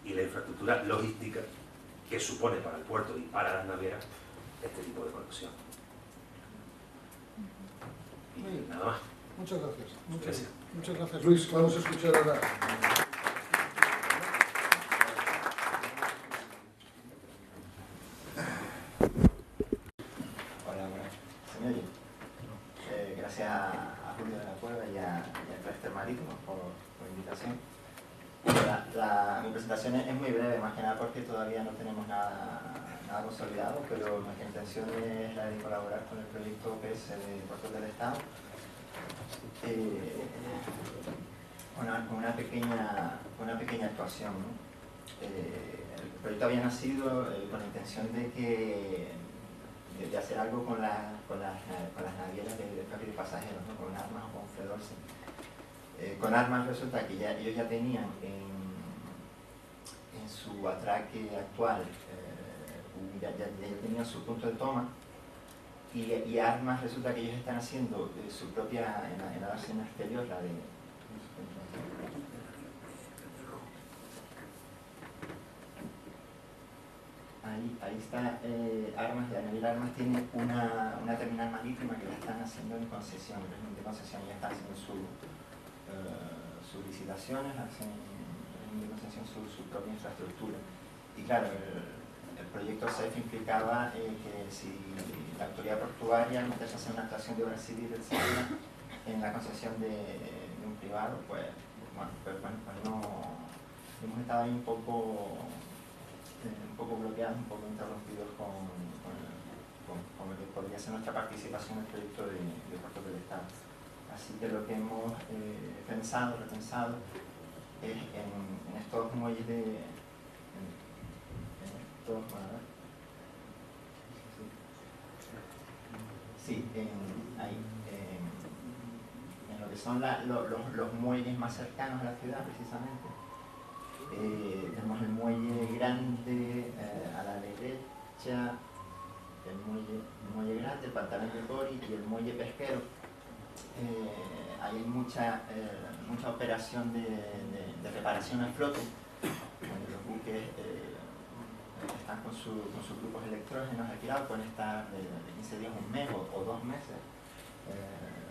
y la infraestructura logística que supone para el puerto y para las navieras este tipo de conexión. Y nada más. Muchas gracias. Gracias. Muchas gracias, Luis. Vamos a escuchar ahora. Hola, buenas. Señor, gracias a Julio de la Cueva y a Clester Marítimo por la invitación. Mi presentación es muy breve, más que nada porque todavía no tenemos nada consolidado, pero nuestra intención es la de colaborar con el proyecto OPS de Puertos del Estado. Una pequeña actuación, ¿no? El proyecto había nacido con la intención de hacer algo con las navieras de pasajeros, ¿no? Con Armas o con Fedorsen. Con armas resulta que ellos ya tenían en su atraque actual, ya tenían su punto de toma, y armas resulta que ellos están haciendo su propia, en la versión exterior, la de... Ahí está, Armas, la naviera Armas tiene una terminal marítima que la están haciendo en concesión, realmente concesión, ya están haciendo sus licitaciones, hacen en concesión su propia infraestructura. Y claro, el proyecto CEF implicaba que si la autoridad portuaria no hace una actuación de obra civil, etc., en la concesión de un privado, pues no, hemos estado ahí un poco bloqueados, un poco interrumpidos con lo que podría ser nuestra participación en el proyecto de Puertos del Estado. Así que lo que hemos repensado, es en estos muelles en lo que son los muelles más cercanos a la ciudad, precisamente. Tenemos el muelle grande a la derecha, el muelle grande, el pantalón de Cori y el muelle pesquero. Hay mucha operación de reparación al flote. Los buques están con sus grupos electrógenos alquilados, pueden estar de 15 días, un mes o 2 meses.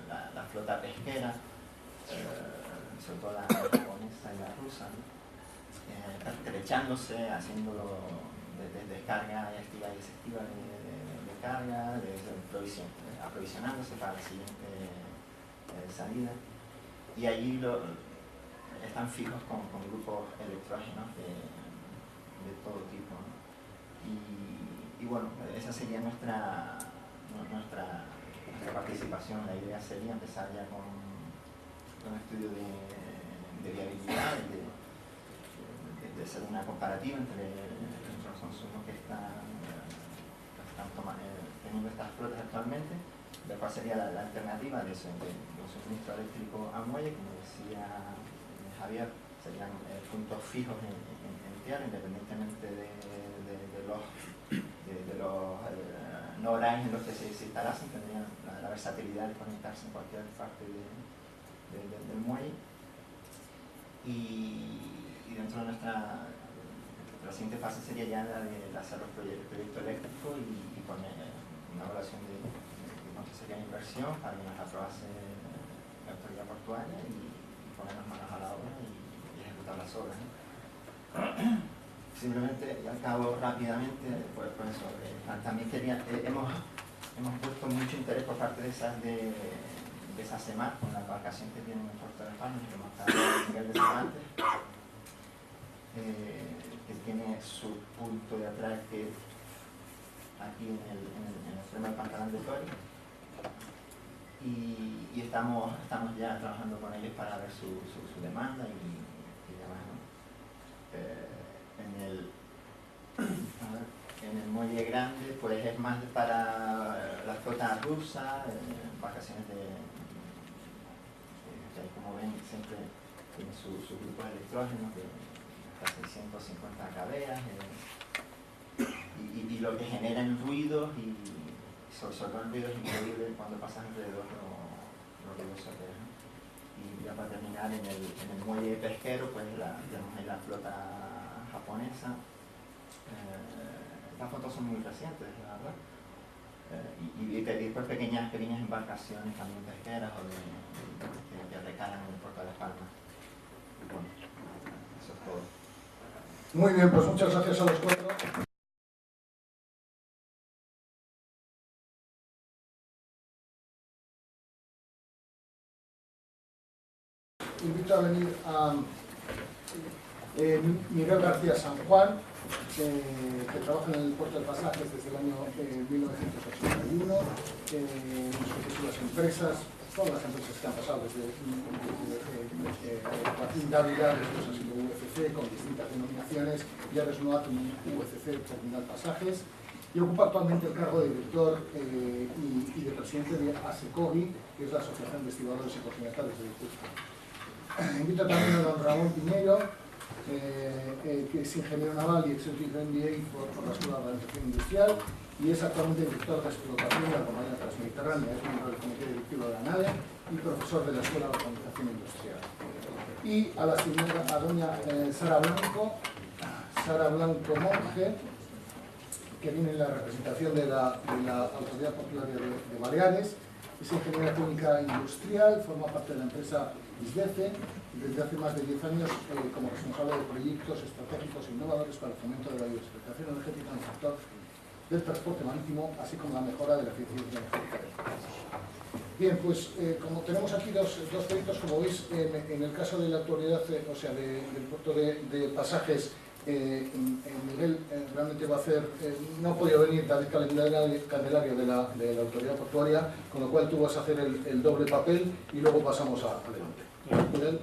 La flota pesquera, sobre todo la japonesa y la rusa, ¿no? Estrechándose, haciéndolo de descarga activa y desactiva de carga, aprovisionándose para la siguiente salida. Y allí están fijos con grupos electrógenos de todo tipo, ¿no? Y bueno, esa sería nuestra participación. La idea sería empezar ya con un estudio de viabilidad, de hacer una comparativa entre los consumos que están teniendo estas flotas actualmente, de cuál sería la alternativa de un suministro eléctrico a muelle. Como decía Javier, serían puntos fijos en tierra, independientemente de los no horarios en los que se instalasen, tendrían la versatilidad de conectarse en cualquier parte del muelle. Y dentro de la siguiente fase sería ya la de hacer el proyecto eléctrico y poner una evaluación de cuánto sería la inversión para que nos aprobase la autoridad portuaria y ponernos manos a la obra y ejecutar las obras, ¿no? Simplemente, y al cabo rápidamente, pues eso, también hemos puesto mucho interés por parte de esa semana con la embarcación que tienen en Puerto de Palma, que hemos estado en Miguel de Cervantes, que tiene su punto de atraque aquí en el extremo del pantalón de Tori, y estamos ya trabajando con ellos para ver su demanda y demás, ¿no? En el muelle grande, pues es más para la flota rusa, embarcaciones que como ven siempre tiene sus grupos electrógenos de hasta 650 kV, y lo que generan ruidos, y sobre todo el ruido es increíble cuando pasas alrededor los ruidoso que es, ¿no? Y ya para terminar, en el muelle pesquero, pues tenemos ahí la flota japonesa. Estas fotos son muy recientes, la verdad. Y después pequeñas embarcaciones también pesqueras o que recalan en el puerto de Las Palmas. Y bueno, eso es todo. Muy bien, pues muchas gracias a los cuatro. Invito a venir a Miguel García San Juan, que trabaja en el puerto de Pasajes desde el año 1981, en sucesivas empresas, todas las empresas que han pasado desde Joaquín Dávila, después ha sido UFC con distintas denominaciones, y ahora es UCC Terminal Pasajes, y ocupa actualmente el cargo de director y de presidente de ASECOBI, que es la Asociación de Estibadores y Continentales de Guipúzcoa. Invito también a don Ramón Piñeiro, que es ingeniero naval y executive MBA por la Escuela de Organización Industrial y es actualmente director de explotación de la compañía Transmediterránea, es miembro del comité directivo de la NADE y profesor de la Escuela de Organización Industrial. Y a la señora, a doña Sara Blanco Monge, que viene en la representación de la Autoridad Portuaria de Baleares, es ingeniera técnica industrial, forma parte de la empresa ISDECE desde hace más de 10 años como responsable de proyectos estratégicos e innovadores para el fomento de la diversificación energética en el sector del transporte marítimo, así como la mejora de la eficiencia energética del país. Bien, pues como tenemos aquí dos proyectos, como veis, en el caso de la autoridad, o sea, del puerto de Pasajes, Miguel realmente va a hacer, no ha podido venir David Candelario de la autoridad portuaria, con lo cual tú vas a hacer el doble papel y luego pasamos adelante. Miguel.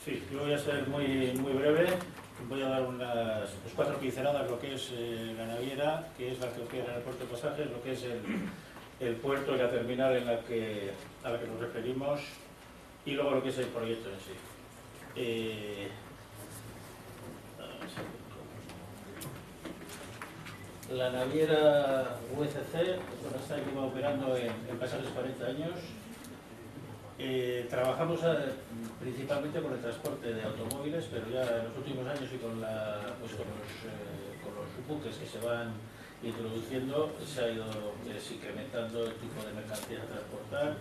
Sí, yo voy a ser muy breve. Voy a dar unas 4 pinceladas lo que es la naviera, que es la que opera en el puerto de Pasajes, lo que es el puerto y la terminal a la que nos referimos, y luego lo que es el proyecto en sí. La naviera UCC, bueno, esta lleva operando en Pasajes 40 años. Trabajamos principalmente con el transporte de automóviles, pero ya en los últimos años y con los buques que se van introduciendo se ha ido incrementando el tipo de mercancía a transportar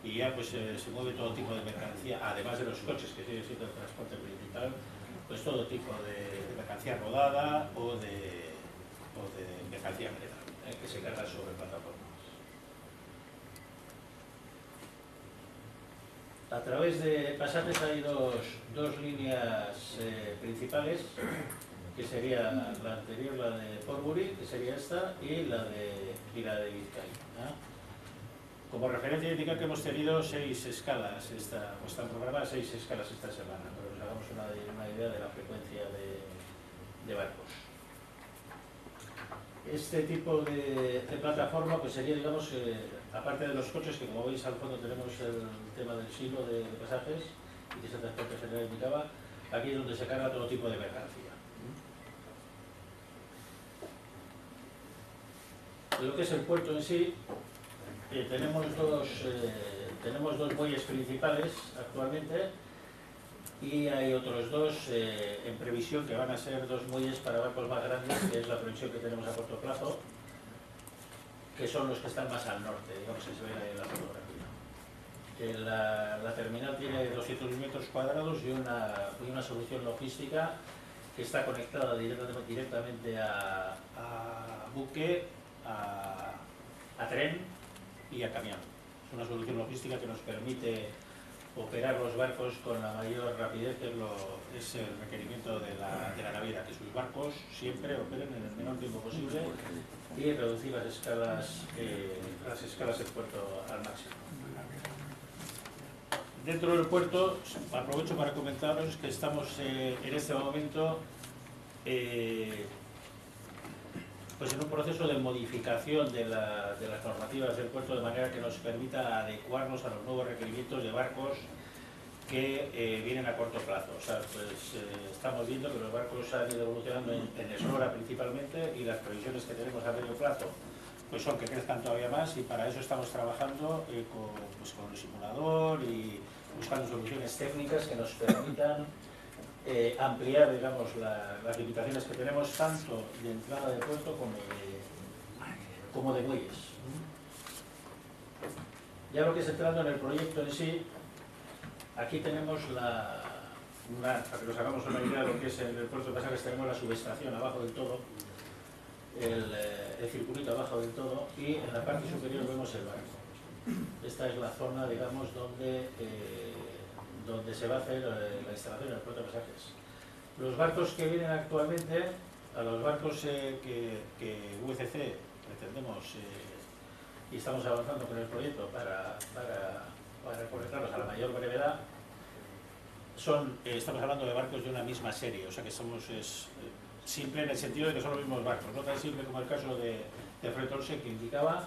y ya pues se mueve todo tipo de mercancía, además de los coches, que sigue siendo el transporte principal, pues todo tipo de mercancía rodada o de mercancía general, que se carga sobre plataformas. A través de Pasajes hay dos líneas principales, que sería la anterior, la de Portbury, que sería esta, y la de Vizcay. Como referencia indicar que hemos tenido 6 escalas, están programadas 6 escalas esta semana, para que nos hagamos una idea de la frecuencia de barcos. Este tipo de plataforma pues sería, digamos, aparte de los coches, que como veis al fondo tenemos el tema del silo de Pasajes, y que ese transporte se le indicaba, aquí es donde se carga todo tipo de mercancía. Lo que es el puerto en sí, tenemos dos muelles principales actualmente, y hay otros 2 en previsión, que van a ser 2 muelles para barcos más grandes, que es la previsión que tenemos a corto plazo, que son los que están más al norte, digamos que se ven ahí en la fotografía. La terminal tiene 200 metros cuadrados y una solución logística que está conectada directamente a buque, a tren y a camión. Es una solución logística que nos permite operar los barcos con la mayor rapidez, que es el requerimiento de la naviera, que sus barcos siempre operen en el menor tiempo posible y reducir las escalas del puerto al máximo. Dentro del puerto, aprovecho para comentaros que estamos en este momento pues en un proceso de modificación de las normativas del puerto, de manera que nos permita adecuarnos a los nuevos requerimientos de barcos que vienen a corto plazo. O sea, pues estamos viendo que los barcos han ido evolucionando en eslora principalmente, y las previsiones que tenemos a medio plazo pues son que crezcan todavía más, y para eso estamos trabajando con el simulador y buscando soluciones técnicas que nos permitan ampliar, digamos, las limitaciones que tenemos tanto de entrada de puerto como de muelles. Ya lo que es entrando en el proyecto en sí, aquí tenemos para que nos hagamos una idea de lo que es el puerto de Pasajes, tenemos la subestación abajo del todo, el circulito abajo del todo, y en la parte superior vemos el barco. Esta es la zona, digamos, donde se va a hacer la instalación del puerto de Pasajes. Los barcos que vienen actualmente, a los barcos que UCC pretendemos y estamos avanzando con el proyecto para conectarlos a la mayor brevedad, estamos hablando de barcos de una misma serie, o sea que es simple en el sentido de que son los mismos barcos, no tan simple como el caso de Fred Olsen que indicaba,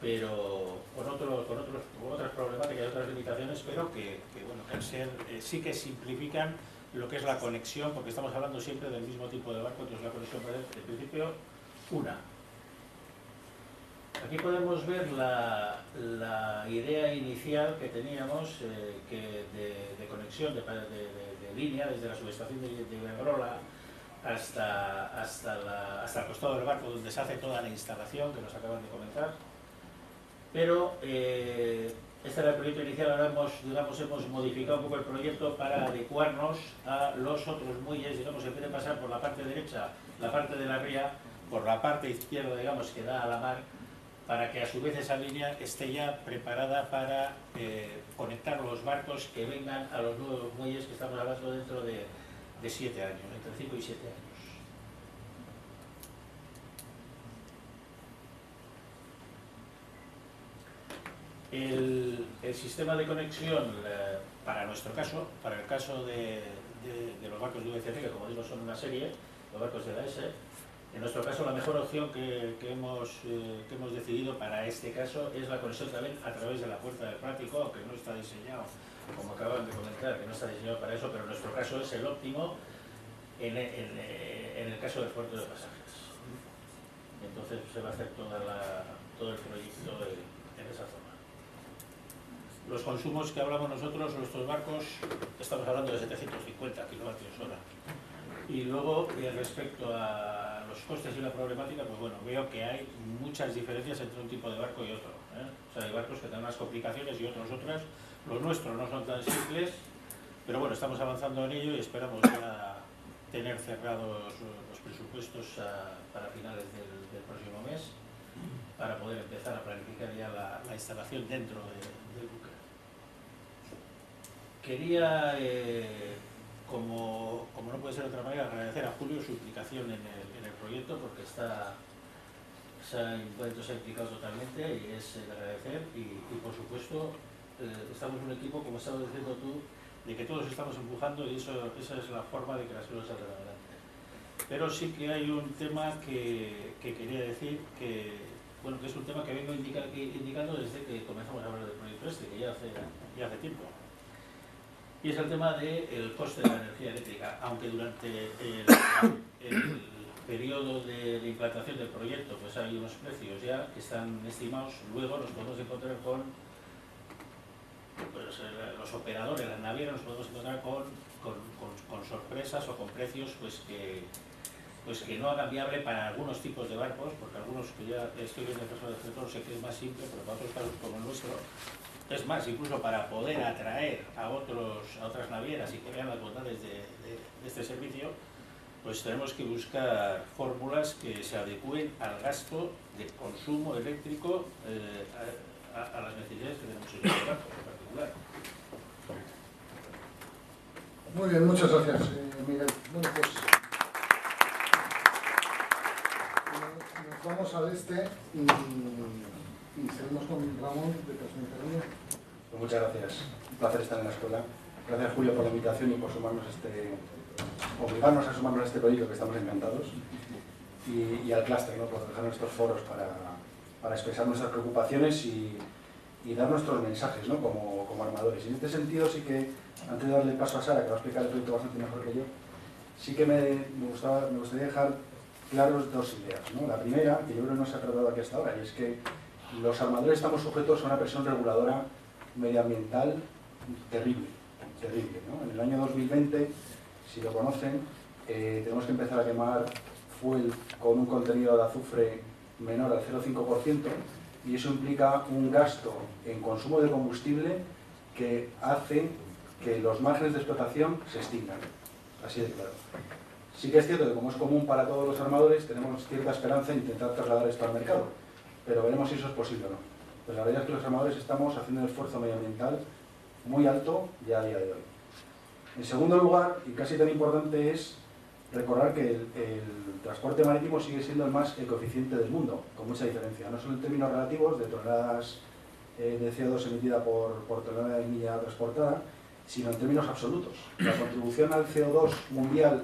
pero con otras problemáticas y otras limitaciones, pero que bueno, que al ser, sí que simplifican lo que es la conexión, porque estamos hablando siempre del mismo tipo de barco, entonces la conexión va a ser, en principio, una. Aquí podemos ver la idea inicial que teníamos de conexión de línea desde la subestación de Iberdrola hasta el costado del barco donde se hace toda la instalación que nos acaban de comentar. Pero este era el proyecto inicial, ahora hemos modificado un poco el proyecto para adecuarnos a los otros muelles, digamos, en vez de pasar por la parte derecha, la parte de la ría, por la parte izquierda, digamos, que da a la mar, para que a su vez esa línea esté ya preparada para conectar los barcos que vengan a los nuevos muelles que estamos hablando dentro de 7 años, entre 5 y 7 años. El sistema de conexión, para nuestro caso, para el caso de los barcos de VCT, que como digo son una serie, los barcos de la S, en nuestro caso la mejor opción que hemos decidido para este caso es la conexión también a través de la puerta del Prático, aunque no está diseñado, como acaban de comentar, que no está diseñado para eso, pero en nuestro caso es el óptimo en el caso del puerto de pasajes. Entonces se va a hacer todo el proyecto en esa zona. Los consumos que hablamos nosotros, nuestros barcos, estamos hablando de 750 kWh. Y luego, respecto a los costes y la problemática, pues bueno, veo que hay muchas diferencias entre un tipo de barco y otro. O sea, hay barcos que tienen unas complicaciones y otras. Los nuestros no son tan simples, pero bueno, estamos avanzando en ello y esperamos ya tener cerrados los presupuestos para finales del próximo mes, para poder empezar a planificar ya la instalación dentro del buque. Quería, como no puede ser de otra manera, agradecer a Julio su implicación en el proyecto, porque se ha implicado totalmente y es de agradecer, y por supuesto estamos en un equipo, como estabas diciendo tú, de que todos estamos empujando, y esa es la forma de que las cosas salgan adelante. Pero sí que hay un tema que quería decir, que es un tema que vengo indicando desde que comenzamos a hablar del proyecto que ya hace tiempo. Y es el tema del coste de la energía eléctrica, aunque durante el periodo de implantación del proyecto pues hay unos precios ya que están estimados, luego nos podemos encontrar con los operadores, las navieras, nos podemos encontrar con sorpresas o con precios que no hagan viable para algunos tipos de barcos, porque algunos que ya estoy viendo el caso del sector sé que es más simple, pero para otros casos como el nuestro, es más, incluso para poder atraer a otras navieras y que vean las bondades de este servicio, pues tenemos que buscar fórmulas que se adecúen al gasto de consumo eléctrico a las necesidades que tenemos en el barco en particular. Muy bien, muchas gracias, Miguel. Bueno, pues nos vamos al este y seguimos con Ramón de Presentación. Pues muchas gracias, un placer estar en la escuela. Gracias, Julio, por la invitación y por obligarnos a sumarnos a este proyecto, que estamos encantados, y al clúster, ¿no?, por dejarnos estos foros para expresar nuestras preocupaciones y dar nuestros mensajes, ¿no?, como armadores. Y en este sentido sí que, antes de darle paso a Sara, que va a explicar el proyecto bastante mejor que yo, sí que me gustaría dejar claros dos ideas, ¿no? La primera, que yo creo que no se ha tratado aquí hasta ahora, y es que los armadores estamos sujetos a una presión reguladora medioambiental terrible, ¿no? En el año 2020, si lo conocen, tenemos que empezar a quemar fuel con un contenido de azufre menor al 0,5%, y eso implica un gasto en consumo de combustible que hace que los márgenes de explotación se extingan, así de claro. Sí que es cierto que, como es común para todos los armadores, tenemos cierta esperanza en intentar trasladar esto al mercado, pero veremos si eso es posible o no. Pues la verdad es que los armadores estamos haciendo un esfuerzo medioambiental muy alto ya a día de hoy. En segundo lugar, y casi tan importante, es recordar que el transporte marítimo sigue siendo el más ecoeficiente del mundo, con mucha diferencia, no solo en términos relativos de toneladas de CO2 emitida por tonelada de milla transportada, sino en términos absolutos. La contribución al CO2 mundial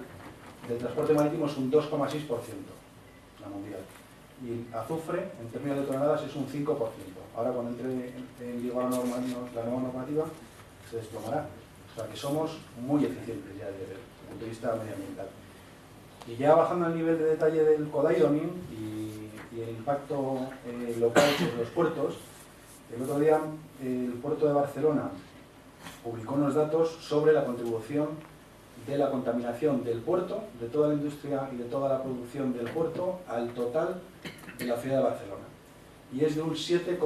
del transporte marítimo es un 2,6%, la mundial. Y el azufre, en términos de toneladas, es un 5%. Ahora, cuando entre en vigor la nueva normativa, se desplomará. O sea que somos muy eficientes ya desde el punto de vista medioambiental. Y ya bajando al nivel de detalle del codaironing y el impacto local sobre los puertos, el otro día el puerto de Barcelona publicó unos datos sobre la contribución de la contaminación del puerto, de toda la industria y de toda la producción del puerto al total de la ciudad de Barcelona. Y es de un 7,6%,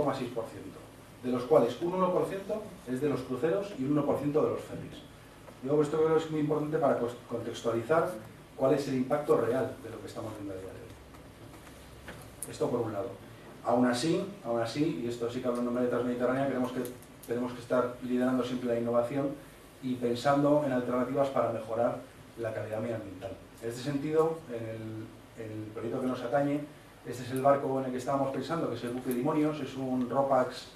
de los cuales un 1% es de los cruceros y un 1% de los ferries. Yo esto creo que es muy importante para contextualizar cuál es el impacto real de lo que estamos viendo a día de hoy. Esto por un lado. Aún así, y esto sí que hablo en nombre de Transmediterránea, creemos que tenemos que estar liderando siempre la innovación y pensando en alternativas para mejorar la calidad medioambiental. En este sentido, en el proyecto que nos atañe, este es el barco en el que estábamos pensando, que es el buque Limonios, es un RoPax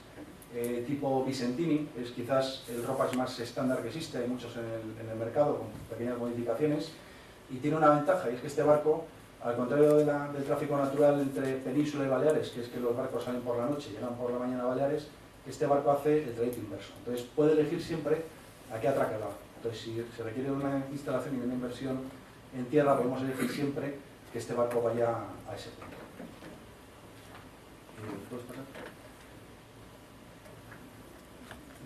tipo Vicentini, es quizás el RoPax más estándar que existe, hay muchos en el mercado con pequeñas modificaciones, y tiene una ventaja, y es que este barco, al contrario del tráfico natural entre Península y Baleares, que es que los barcos salen por la noche y llegan por la mañana a Baleares, este barco hace el trayecto inverso. Entonces puede elegir siempre a qué atraque va. Entonces si se requiere una instalación y una inversión en tierra, podemos elegir siempre que este barco vaya a ese punto. ¿Puedes pasar?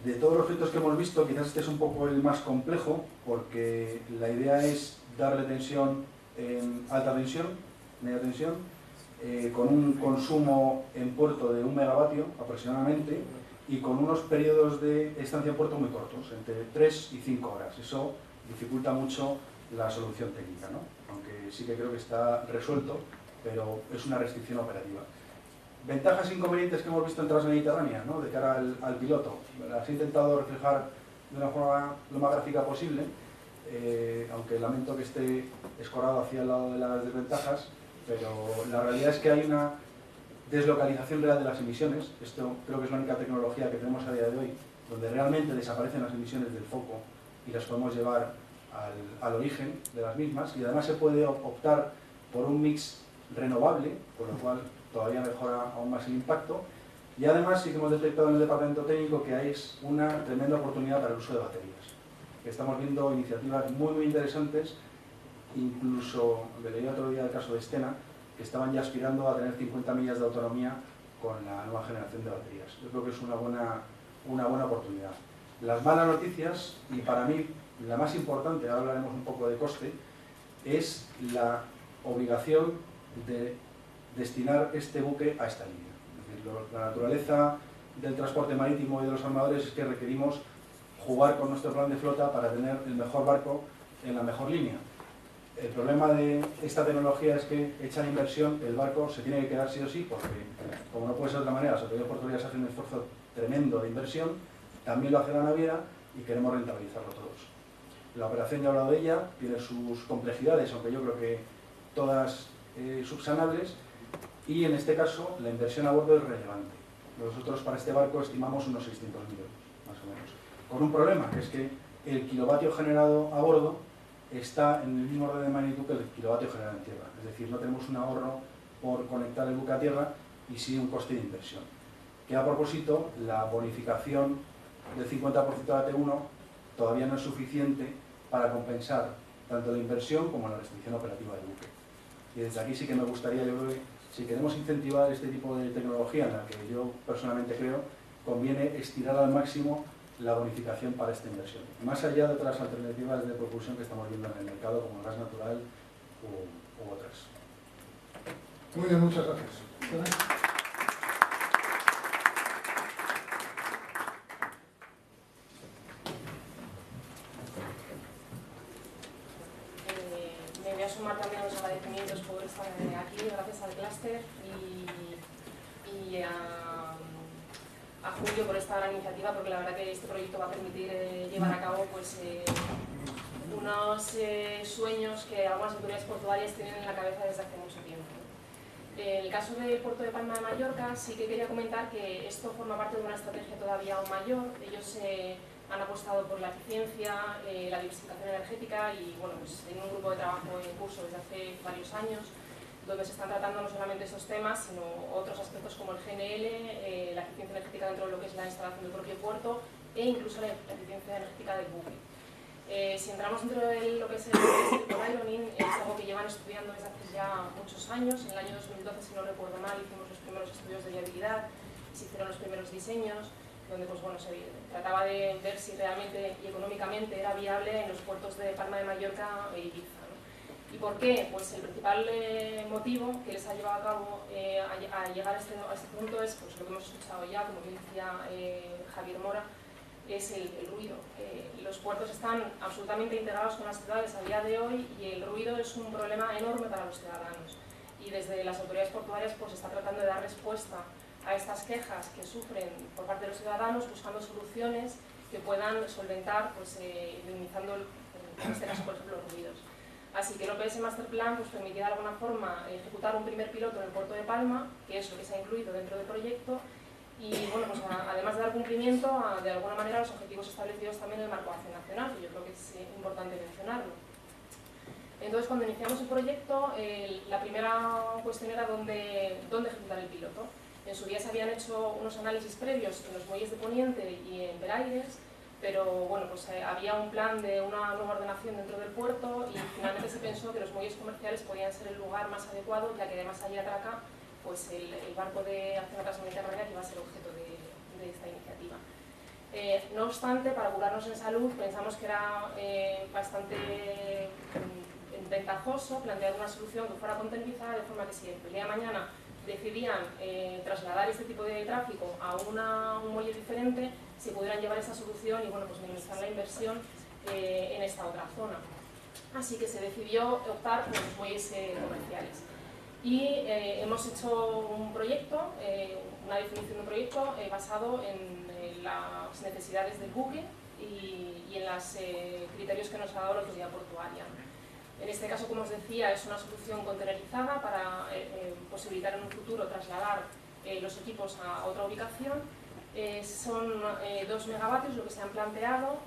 De todos los proyectos que hemos visto, quizás este es un poco el más complejo, porque la idea es darle tensión en alta tensión, media tensión, con un consumo en puerto de 1 megavatio aproximadamente y con unos periodos de estancia en puerto muy cortos, entre 3 y 5 horas. Eso dificulta mucho la solución técnica, ¿no? Aunque sí que creo que está resuelto, pero es una restricción operativa. Ventajas e inconvenientes que hemos visto en Transmediterránea, ¿no? De cara al piloto. Las he intentado reflejar de una forma lo más gráfica posible, aunque lamento que esté escorado hacia el lado de las desventajas, pero la realidad es que hay una deslocalización real de las emisiones. Esto creo que es la única tecnología que tenemos a día de hoy donde realmente desaparecen las emisiones del foco y las podemos llevar al origen de las mismas, y además se puede optar por un mix renovable, con lo cual todavía mejora aún más el impacto. Y además sí que hemos detectado en el departamento técnico que hay una tremenda oportunidad para el uso de baterías. Estamos viendo iniciativas muy interesantes, incluso leí otro día el caso de Stena, que estaban ya aspirando a tener 50 millas de autonomía con la nueva generación de baterías. Yo creo que es una buena oportunidad. Las malas noticias, y para mí la más importante, ahora hablaremos un poco de coste, es la obligación de destinar este buque a esta línea. Es decir, la naturaleza del transporte marítimo y de los armadores es que requerimos jugar con nuestro plan de flota para tener el mejor barco en la mejor línea. El problema de esta tecnología es que, hecha la inversión, el barco se tiene que quedar sí o sí, porque, como no puede ser de otra manera, las autoridades portuarias hacen un esfuerzo tremendo de inversión, también lo hace la naviera y queremos rentabilizarlo todos. La operación, ya he hablado de ella, tiene sus complejidades, aunque yo creo que todas subsanables, y en este caso la inversión a bordo es relevante. Nosotros para este barco estimamos unos 600 millones, más o menos. Con un problema, que es que el kilovatio generado a bordo está en el mismo orden de magnitud que el kilovatio generado en tierra. Es decir, no tenemos un ahorro por conectar el buque a tierra y sí un coste de inversión. Que a propósito, la bonificación del 50% de la T1 todavía no es suficiente para compensar tanto la inversión como la restricción operativa del buque. Y desde aquí sí que me gustaría, yo creo que si queremos incentivar este tipo de tecnología, en la que yo personalmente creo, conviene estirar al máximo la bonificación para esta inversión, más allá de otras alternativas de propulsión que estamos viendo en el mercado, como el gas natural u otras. Muy bien, muchas gracias. Me voy a sumar también a los agradecimientos por estar aquí, gracias al clúster y a Julio por esta gran iniciativa, porque la verdad que este proyecto va a permitir llevar a cabo pues, unos sueños que algunas autoridades portuarias tienen en la cabeza desde hace mucho tiempo. En el caso del puerto de Palma de Mallorca sí que quería comentar que esto forma parte de una estrategia todavía aún mayor. Ellos han apostado por la eficiencia, la diversificación energética y bueno, pues en un grupo de trabajo en curso desde hace varios años, donde se están tratando no solamente estos temas, sino otros aspectos como el GNL, la eficiencia energética dentro de lo que es la instalación del propio puerto e incluso la eficiencia energética del buque. Si entramos dentro de lo que es el piloting, es algo que llevan estudiando desde hace ya muchos años. En el año 2012, si no recuerdo mal, hicimos los primeros estudios de viabilidad, se hicieron los primeros diseños, donde pues, bueno, se trataba de ver si realmente y económicamente era viable en los puertos de Palma de Mallorca e Ibiza, ¿no? ¿Y por qué? Pues el principal motivo que les ha llevado a cabo a llegar a este punto es pues, lo que hemos escuchado ya, como bien decía Javier Mora, es el ruido. Los puertos están absolutamente integrados con las ciudades a día de hoy y el ruido es un problema enorme para los ciudadanos. Y desde las autoridades portuarias pues, se está tratando de dar respuesta a estas quejas que sufren por parte de los ciudadanos, buscando soluciones que puedan solventar, pues, minimizando, en este caso, por ejemplo, los ruidos. Así que el OPS Master Plan pues, permitirá de alguna forma ejecutar un primer piloto en el puerto de Palma, que es lo que se ha incluido dentro del proyecto, y bueno, pues además de dar cumplimiento a, de alguna manera, los objetivos establecidos también en el marco de acción nacional, que yo creo que es importante mencionarlo. Entonces, cuando iniciamos el proyecto, la primera cuestión era dónde ejecutar el piloto. En su día se habían hecho unos análisis previos en los muelles de Poniente y en Peraires, pero bueno, pues había un plan de una nueva ordenación dentro del puerto y finalmente se pensó que los muelles comerciales podían ser el lugar más adecuado, ya que además allí atraca pues el barco de acción transmediterránea que iba a ser objeto de esta iniciativa. No obstante, para curarnos en salud, pensamos que era bastante ventajoso plantear una solución que fuera contemplizada, de forma que si el día de mañana decidían trasladar este tipo de tráfico a un muelle diferente, se pudieran llevar esa solución y bueno, pues minimizar la inversión en esta otra zona. Así que se decidió optar por los muelles comerciales. Y hemos hecho un proyecto, una definición de un proyecto basado en las necesidades del buque y en los criterios que nos ha dado la autoridad portuaria. En este caso, como os decía, es una solución contenerizada para posibilitar en un futuro trasladar los equipos a otra ubicación. Son 2 megavatios lo que se han planteado,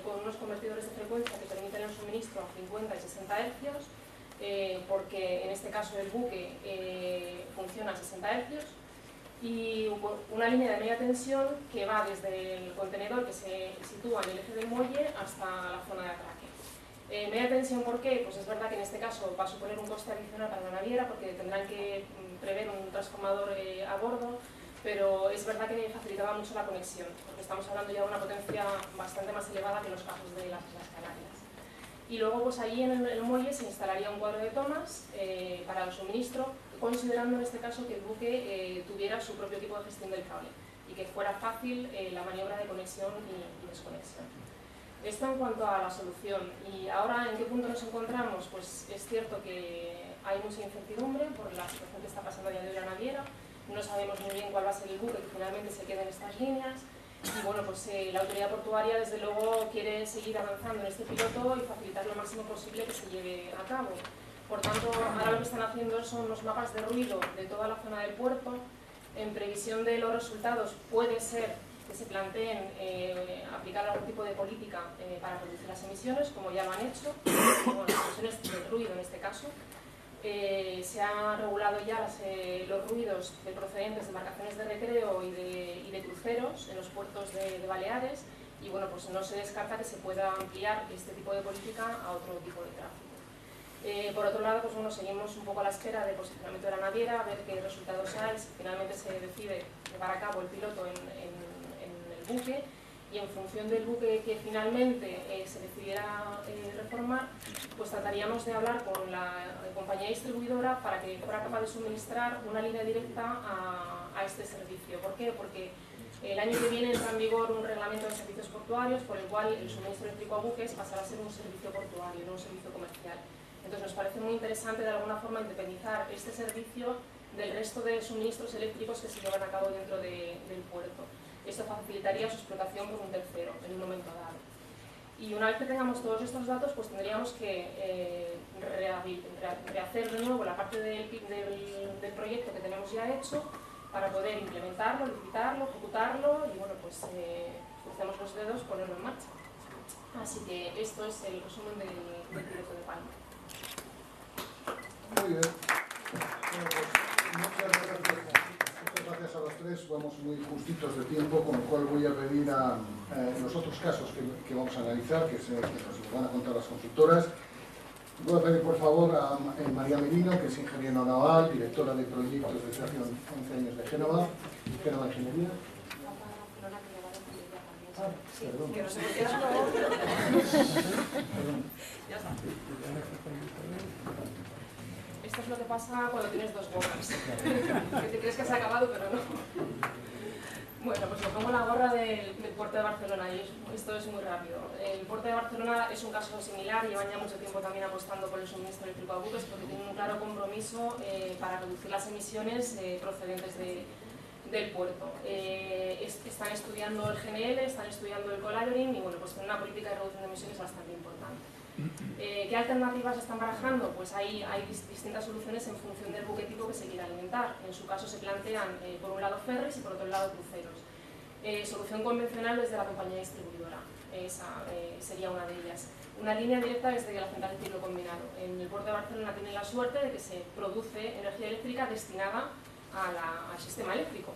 con unos convertidores de frecuencia que permiten el suministro a 50 y 60 hercios, porque en este caso el buque funciona a 60 hercios, y una línea de media tensión que va desde el contenedor que se sitúa en el eje del muelle hasta la zona de atraque. Media tensión, ¿por qué? Pues es verdad que en este caso va a suponer un coste adicional para la naviera porque tendrán que prever un transformador a bordo, pero es verdad que facilitaba mucho la conexión, porque estamos hablando ya de una potencia bastante más elevada que en los casos de las Islas Canarias. Y luego pues allí en el muelle se instalaría un cuadro de tomas para el suministro, considerando en este caso que el buque tuviera su propio tipo de gestión del cable y que fuera fácil la maniobra de conexión y desconexión. Esto en cuanto a la solución. Y ahora, ¿en qué punto nos encontramos? Pues es cierto que hay mucha incertidumbre por la situación que está pasando ya de la naviera. No sabemos muy bien cuál va a ser el buque que finalmente se quede en estas líneas. Y bueno, pues la autoridad portuaria desde luego quiere seguir avanzando en este piloto y facilitar lo máximo posible que se lleve a cabo. Por tanto, ahora lo que están haciendo son los mapas de ruido de toda la zona del puerto. En previsión de los resultados puede ser que se planteen aplicar algún tipo de política para reducir las emisiones, como ya lo han hecho, bueno, las emisiones de ruido en este caso. Se han regulado ya los ruidos procedentes de embarcaciones de recreo y de cruceros en los puertos de Baleares, y bueno, pues no se descarta que se pueda ampliar este tipo de política a otro tipo de tráfico. Por otro lado, pues bueno, seguimos un poco a la espera del posicionamiento de la naviera, a ver qué resultados hay, si finalmente se decide llevar a cabo el piloto en el buque, y en función del buque que finalmente se decidiera reformar, pues trataríamos de hablar con la compañía distribuidora para que fuera capaz de suministrar una línea directa a este servicio. ¿Por qué? Porque el año que viene entra en vigor un reglamento de servicios portuarios por el cual el suministro eléctrico a buques pasará a ser un servicio portuario, no un servicio comercial. Entonces nos parece muy interesante de alguna forma independizar este servicio del resto de suministros eléctricos que se llevan a cabo dentro del puerto. Esto facilitaría su explotación por un tercero en un momento dado. Y una vez que tengamos todos estos datos, pues tendríamos que rehacer de nuevo la parte del proyecto que tenemos ya hecho para poder implementarlo, licitarlo, ejecutarlo y bueno, pues crucemos los dedos, ponerlo en marcha. Así que esto es el resumen del piloto de Palma. Muy bien. Bueno, pues, muchas gracias a los tres. Vamos muy justitos de tiempo, con lo cual voy a pedir a los otros casos que vamos a analizar, que nos van a contar las consultoras. Voy a pedir por favor a María Merino, que es ingeniera naval, directora de proyectos desde hace 11 años de Génova Ingeniería. Perdón. Que no se me queda Ya está. Esto es lo que pasa cuando tienes dos bocas. Que te crees que se ha acabado, pero no. Bueno, pues me pongo la gorra del puerto de Barcelona y esto es muy rápido. El puerto de Barcelona es un caso similar, llevan ya mucho tiempo también apostando por el suministro eléctrico a buques porque tienen un claro compromiso para reducir las emisiones procedentes del puerto. Están estudiando el GNL, están estudiando el colayering y bueno, pues tienen una política de reducción de emisiones bastante importante. ¿Qué alternativas están barajando? Pues hay distintas soluciones en función del buque tipo que se quiera alimentar. En su caso se plantean por un lado ferries y por otro lado cruceros. Solución convencional desde la compañía distribuidora, esa sería una de ellas. Una línea directa desde la central de ciclo combinado. En el puerto de Barcelona tienen la suerte de que se produce energía eléctrica destinada al sistema eléctrico.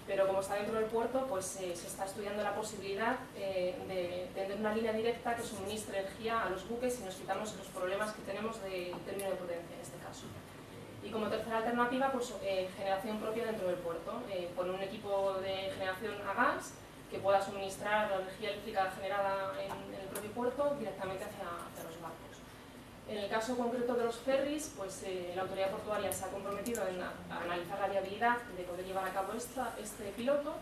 Pero como está dentro del puerto, pues se está estudiando la posibilidad de tener una línea directa que suministre energía a los buques y nos quitamos los problemas que tenemos de término de potencia en este caso. Y como tercera alternativa, pues generación propia dentro del puerto. Poner un equipo de generación a gas que pueda suministrar la energía eléctrica generada en el propio puerto directamente hacia los barcos. En el caso concreto de los ferries, pues la autoridad portuaria se ha comprometido a analizar la viabilidad de poder llevar a cabo este piloto,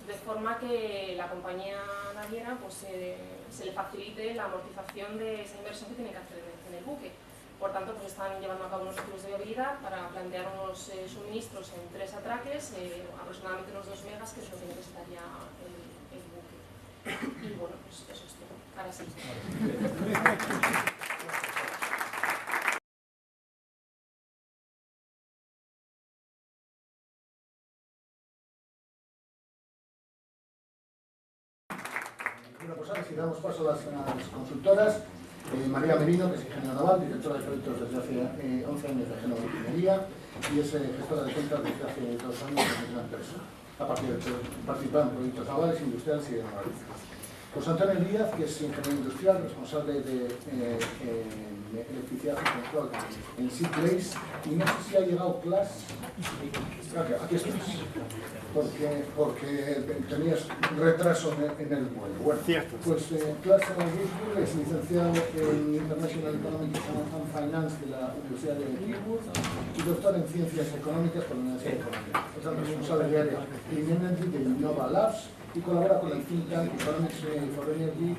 de forma que la compañía naviera pues, se le facilite la amortización de esa inversión que tiene que hacer en el buque. Por tanto, pues están llevando a cabo unos estudios de viabilidad para plantear unos suministros en 3 atraques, aproximadamente unos 2 megas, que es lo que necesitaría el buque. Y bueno, pues eso es todo. Ahora sí. Bueno, pues ahora sí damos paso a las consultoras. María Merino, que es ingeniera naval, directora de proyectos desde hace 11 años de Génova Ingeniería y es gestora de cuentas desde hace 2 años en una empresa. Ha participado en proyectos navales, industriales y de navales. José Antonio Díaz, que es ingeniero industrial, responsable de electricidad y control en Seaplace, y no sé si ha llegado Clas. Aquí estás. Porque tenías retraso en el vuelo. Bueno, pues Clas es licenciado en International Economics and Finance de la Universidad de Kingswood y doctor en Ciencias Económicas por la Universidad de Colombia. Es el responsable de área Clean Energy de Innova Labs y colabora con el think tank Economics for Energy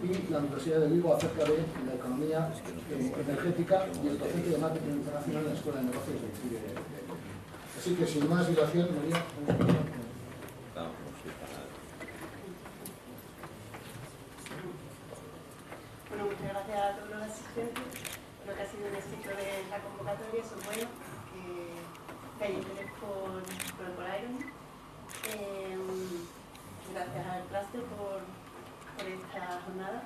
y la Universidad de Vigo acerca de la economía energética y el docente de marketing internacional en la Escuela de Negocios de Chile. Así que sin más dilación, María. Bueno, muchas gracias a todos los asistentes. Lo que ha sido el éxito de la convocatoria es bueno que haya interés por el colayering. Gracias al clúster por esta jornada.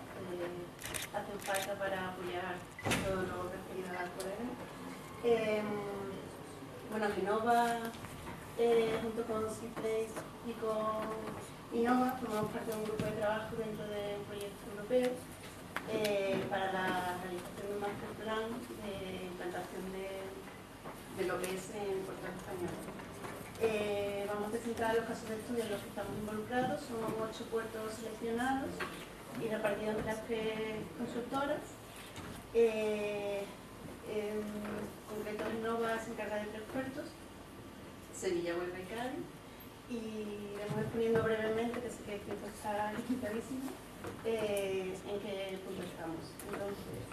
Hacen falta para apoyar todo lo referido al colayering. Bueno, Innova, junto con Seaplace y con Innova, formamos parte de un grupo de trabajo dentro de un proyecto europeo para la realización de un master plan de implantación de lo que es en puertos españoles. Vamos a centrar los casos de estudio en los que estamos involucrados. Somos 8 puertos seleccionados y repartidos entre las 3 consultoras. En concreto, Innova se encarga de 3 puertos, Sevilla, Huelva y Cádiz, y vamos exponiendo brevemente, que sé que el tiempo está limitadísimo, en qué punto estamos. Entonces,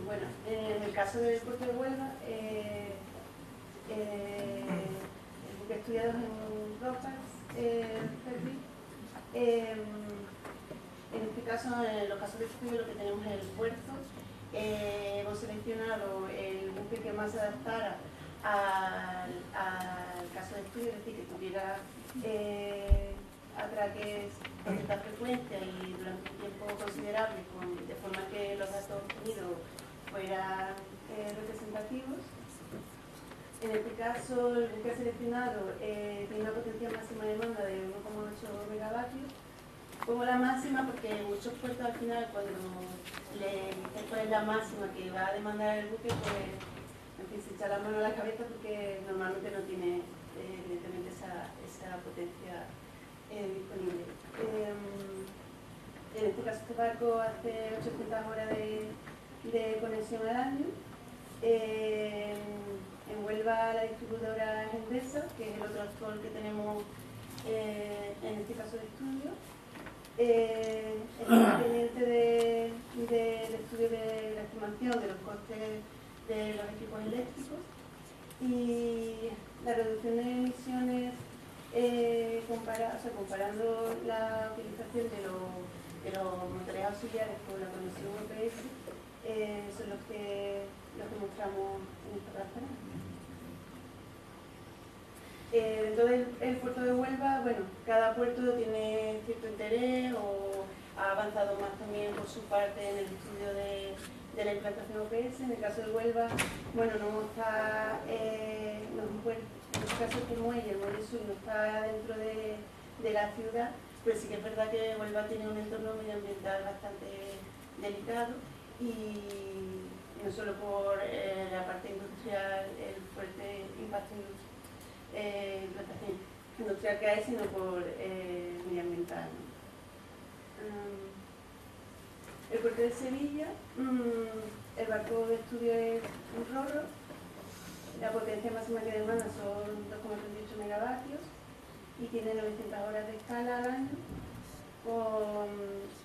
bueno, caso del puerto de Huelva, el buque estudiado en Ropas, en este caso, en los casos de estudio, lo que tenemos es el puerto. Hemos seleccionado el buque que más se adaptara al caso de estudio, es decir, que tuviera atraques con cierta frecuencia y durante un tiempo considerable, de forma que los datos obtenidos fueran representativos. En este caso, el buque seleccionado tiene una potencia máxima de demanda de 1,8 megavatios. Pongo la máxima porque en muchos puertos al final, cuando le dicen cuál es la máxima que va a demandar el buque, pues en fin, se echa la mano a la cabeza porque normalmente no tiene evidentemente esa potencia disponible. En este caso, este barco hace 800 horas de conexión al año. En Huelva la distribuidora es Endesa, que es el otro actor que tenemos en este caso de estudio. Está pendiente del estudio de la estimación de los costes de los equipos eléctricos y la reducción de emisiones comparando la utilización de los motores auxiliares con la conexión UPS son los que mostramos en esta plataforma. Dentro del puerto de Huelva, bueno, cada puerto tiene cierto interés o ha avanzado más también por su parte en el estudio de la implantación OPS. En el caso de Huelva, bueno, no está, en el caso del muelle, el muelle sur no está dentro de la ciudad, pero sí que es verdad que Huelva tiene un entorno medioambiental bastante delicado y no solo por la parte industrial, el fuerte impacto industrial que hay, sino por medioambiental. El puerto de Sevilla, el barco de estudio es un RoRo, la potencia máxima que demanda son 2,38 megavatios y tiene 900 horas de escala al año.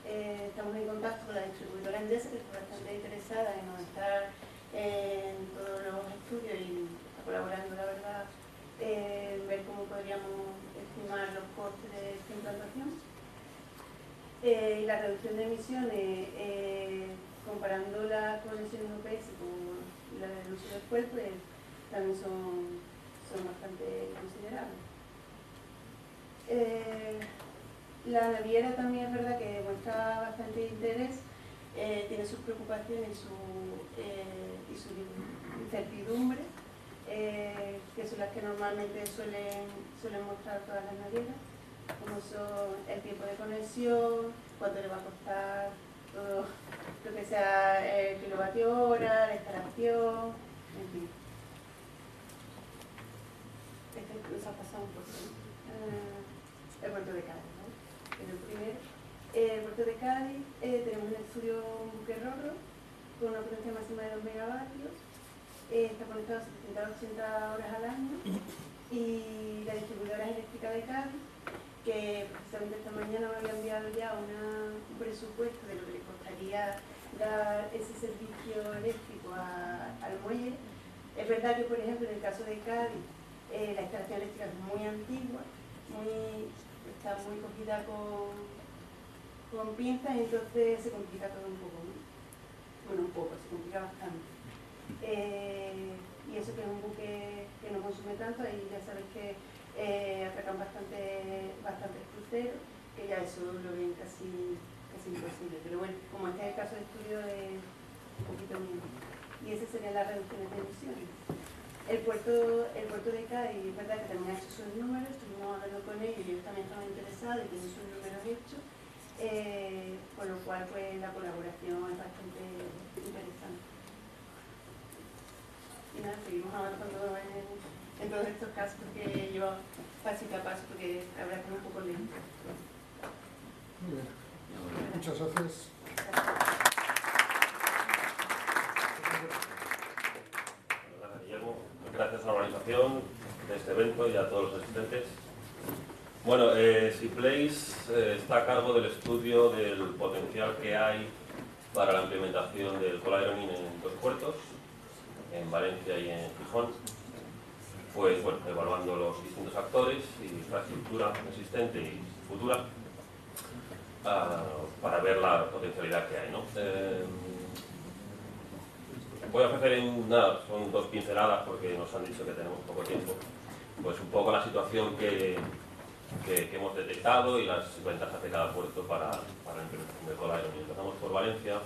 Estamos en contacto con la distribuidora Endesa, que está bastante interesada en avanzar en todos los estudios y está colaborando, la verdad, en ver cómo podríamos estimar los costes de esta implantación. Y la reducción de emisiones, comparando las conexiones OPS con la del uso del fuel, pues también son bastante considerables. La naviera también es verdad que muestra bastante interés, tiene sus preocupaciones y su incertidumbre, que son las que normalmente suelen mostrar todas las navieras, como son el tiempo de conexión, cuánto le va a costar todo lo que sea el kilovatio hora, la instalación, en fin. Este nos ha pasado un poco, el puerto de Cádiz, ¿no? En el primero. El puerto de Cádiz tenemos un estudio buque RoRo con una potencia máxima de 2 megavatios. Está conectado a 780 horas al año y la distribuidora eléctrica de Cádiz, que precisamente esta mañana me había enviado ya un presupuesto de lo que le costaría dar ese servicio eléctrico al muelle. Es verdad que, por ejemplo, en el caso de Cádiz, la instalación eléctrica es muy antigua, está muy cogida con pinzas, y entonces se complica todo un poco, ¿no? Bueno, un poco, se complica bastante. Y eso que es un buque que no consume tanto, ahí ya sabéis que atracan bastantes cruceros, que ya eso lo ven casi imposible. Pero bueno, como este es el caso de estudio, es un poquito menos. Y esas serían las reducciones de emisiones. El puerto de Cádiz, es verdad que también ha hecho sus números, estuvimos hablando con ellos y ellos también estaban interesados y tienen sus números hechos, con lo cual pues la colaboración es bastante interesante. Y nada, seguimos avanzando en todos estos casos que yo pasito a paso, porque la verdad que es un poco lento. Muy bien. Muchas gracias. Guillermo, gracias a la organización de este evento y a todos los asistentes. Bueno, Seaplace está a cargo del estudio del potencial que hay para la implementación del coal ironing en dos puertos. en Valencia y en Gijón, pues bueno, evaluando los distintos actores y infraestructura existente y futura para ver la potencialidad que hay, ¿no? Voy a ofrecer son 2 pinceladas porque nos han dicho que tenemos poco tiempo, pues un poco la situación que hemos detectado y las ventajas de cada puerto para la implementación del Coal Ironing. Empezamos por Valencia.